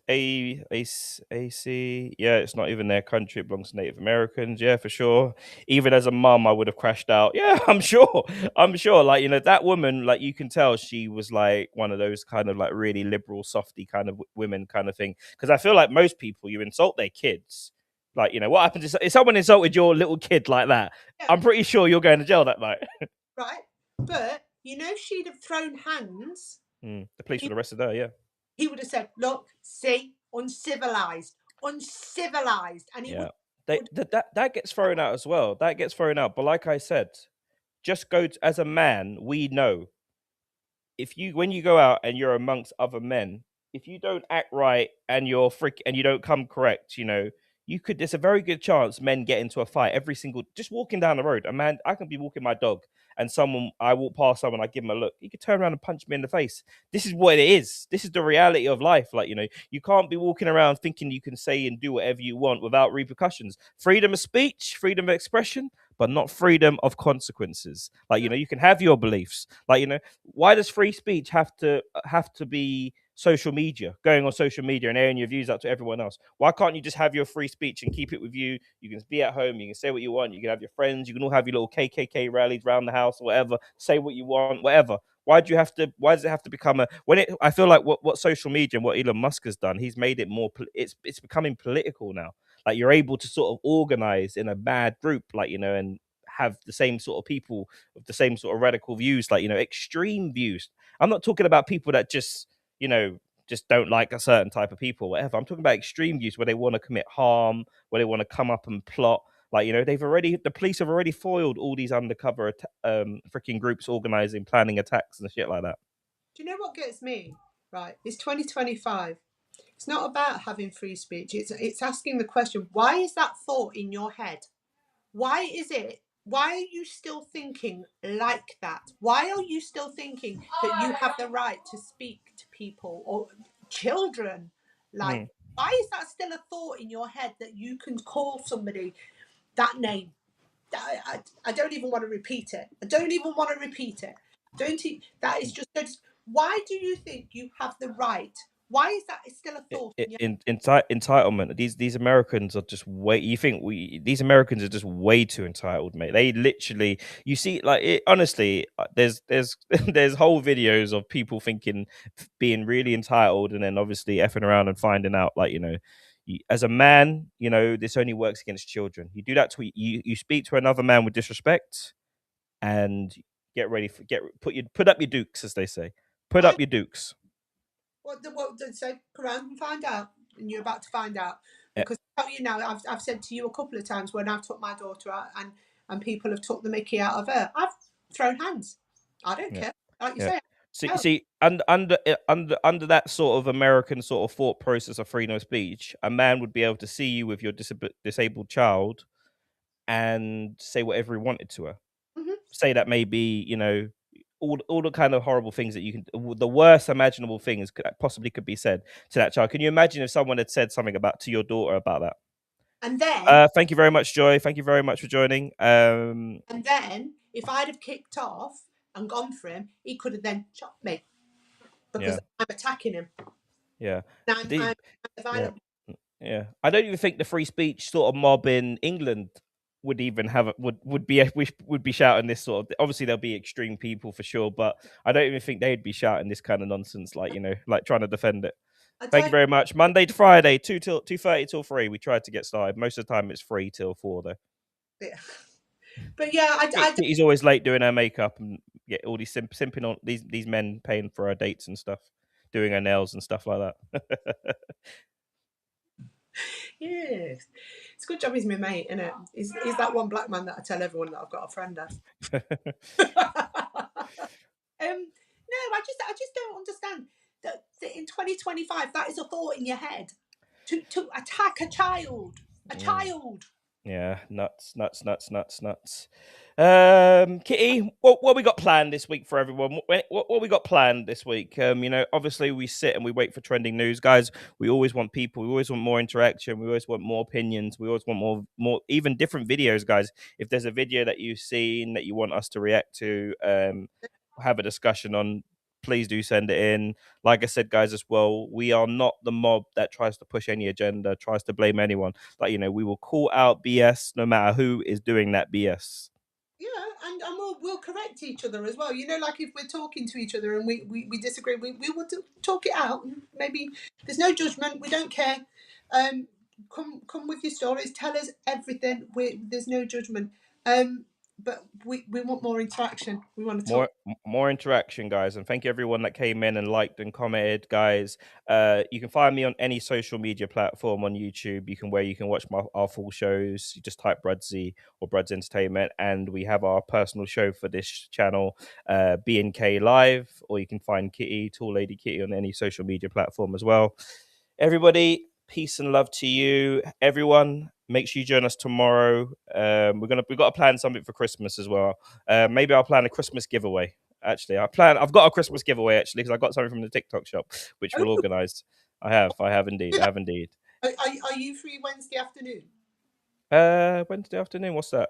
yeah, it's not even their country, it belongs to Native Americans, yeah, for sure. Even as a mum, I would have crashed out. Yeah, I'm sure. Like, you know, that woman, like, you can tell she was like one of those kind of like really liberal, softy kind of women kind of thing. Because I feel like most people, you insult their kids. Like, you know, what happens if someone insulted your little kid like that? I'm pretty sure you're going to jail that night. Right, but you know, she'd have thrown hands. The police would have arrested her, yeah. He would have said, look, see, uncivilized. And he would That gets thrown out as well. That gets thrown out. But like I said, just as a man, we know if you when you go out and you're amongst other men, if you don't act right and you're and you don't come correct, there's a very good chance men get into a fight every single just walking down the road. A man, I can be walking my dog and I walk past someone, I give him a look. He could turn around and punch me in the face. This is what it is. This is the reality of life. Like, you can't be walking around thinking you can say and do whatever you want without repercussions. Freedom of speech, freedom of expression, but not freedom of consequences. Like, you can have your beliefs. Like, why does free speech have to be social media, going on social media and airing your views out to everyone else? Why can't you just have your free speech and keep it with you? You can be at home, you can say what you want, you can have your friends, you can all have your little KKK rallies around the house or whatever, say what you want, whatever. Why does it have to become I feel like what social media and what Elon Musk has done, he's made it more, it's becoming political now. Like, you're able to sort of organize in a bad group, like, and have the same sort of people with the same sort of radical views, like, extreme views. I'm not talking about people that just don't like a certain type of people, whatever. I'm talking about extreme views where they want to commit harm, where they want to come up and plot. Like, the police have already foiled all these undercover freaking groups organizing, planning attacks and shit like that. Do you know what gets me? Right, it's 2025. It's not about having free speech. It's asking the question, why is that thought in your head? Why are you still thinking like that? Why are you still thinking that you have the right to speak to people or children? Like, why is that still a thought in your head that you can call somebody that name? I don't even want to repeat it. That is just, why do you think you have the right? Why is that still a thought? Entitlement. These Americans are just these Americans are just way too entitled, mate. They literally, you see, like, honestly, there's there's whole videos of people being really entitled, and then obviously effing around and finding out, like, as a man, this only works against children. You do that to you speak to another man with disrespect, and get ready for put up your dukes, as they say. Put up your dukes. What they say, come around and find out, and you're about to find out. Because I tell you now, I've said to you a couple of times when I've took my daughter out and people have took the mickey out of her, I've thrown hands. I don't care. Like you say. See, under that sort of American sort of thought process of freedom of speech, a man would be able to see you with your disabled child and say whatever he wanted to her. Mm-hmm. Say that maybe, all the kind of horrible things that the worst imaginable things possibly could be said to that child. Can you imagine if someone had said something to your daughter about that? And then, thank you very much, Joy. Thank you very much for joining. And then, if I'd have kicked off and gone for him, he could have then shot me because I'm attacking him. Yeah. I'm violent. Yeah. I don't even think the free speech sort of mob in England would even would be shouting this sort of. Obviously, there'll be extreme people for sure, but I don't even think they'd be shouting this kind of nonsense, like, like trying to defend it. Thank you very much. Monday to Friday, 2:30 till 3. We tried to get started. Most of the time, it's 3 till 4 though. Yeah. But yeah, He's always late doing her makeup and get all these simping on these men paying for her dates and stuff, doing her nails and stuff like that. Yes, it's a good job he's my mate, isn't it? He's that one black man that I tell everyone that I've got a friend as. No, I just don't understand that in 2025 that is a thought in your head to attack a child. Yeah, nuts. Kitty, what we got planned this week for everyone? What we got planned this week? Obviously we sit and we wait for trending news, guys. We always want people. We always want more interaction. We always want more opinions. We always want more, even different videos, guys. If there's a video that you've seen that you want us to react to, have a discussion on, please do send it in. Like I said, guys, as well, we are not the mob that tries to push any agenda, tries to blame anyone. Like, we will call out BS no matter who is doing that BS. Yeah, and we'll correct each other as well. Like if we're talking to each other and we disagree, we will talk it out. Maybe there's no judgment. We don't care. Come with your stories. Tell us everything. There's no judgment. we want more interaction. We want to talk. More interaction, guys, and thank you everyone that came in and liked and commented, guys. You can find me on any social media platform on YouTube. Where you can watch our full shows. You just type Bruddc or Bruddc Entertainment, and we have our personal show for this channel, B&K Live, or you can find Kitty, Tall Lady Kitty, on any social media platform as well. Everybody, peace and love to you, everyone. Make sure you join us tomorrow. We've got to plan something for Christmas as well. Maybe I'll plan a Christmas giveaway. Actually, I've got a Christmas giveaway actually, because I got something from the TikTok shop, which we'll organise. I have indeed. Are you free Wednesday afternoon? Wednesday afternoon. What's that?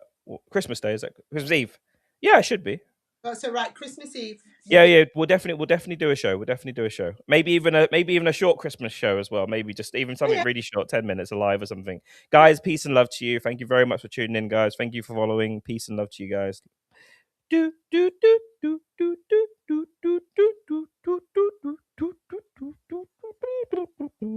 Christmas Day, is that Christmas Eve? Yeah, I should be. Oh, so right, Christmas Eve. Yeah. We'll definitely do a show. Maybe even a short Christmas show as well. Maybe just even something really short, 10 minutes, alive or something. Guys, peace and love to you. Thank you very much for tuning in, guys. Thank you for following. Peace and love to you guys. Do do do do do do do do do do do do do do do do do.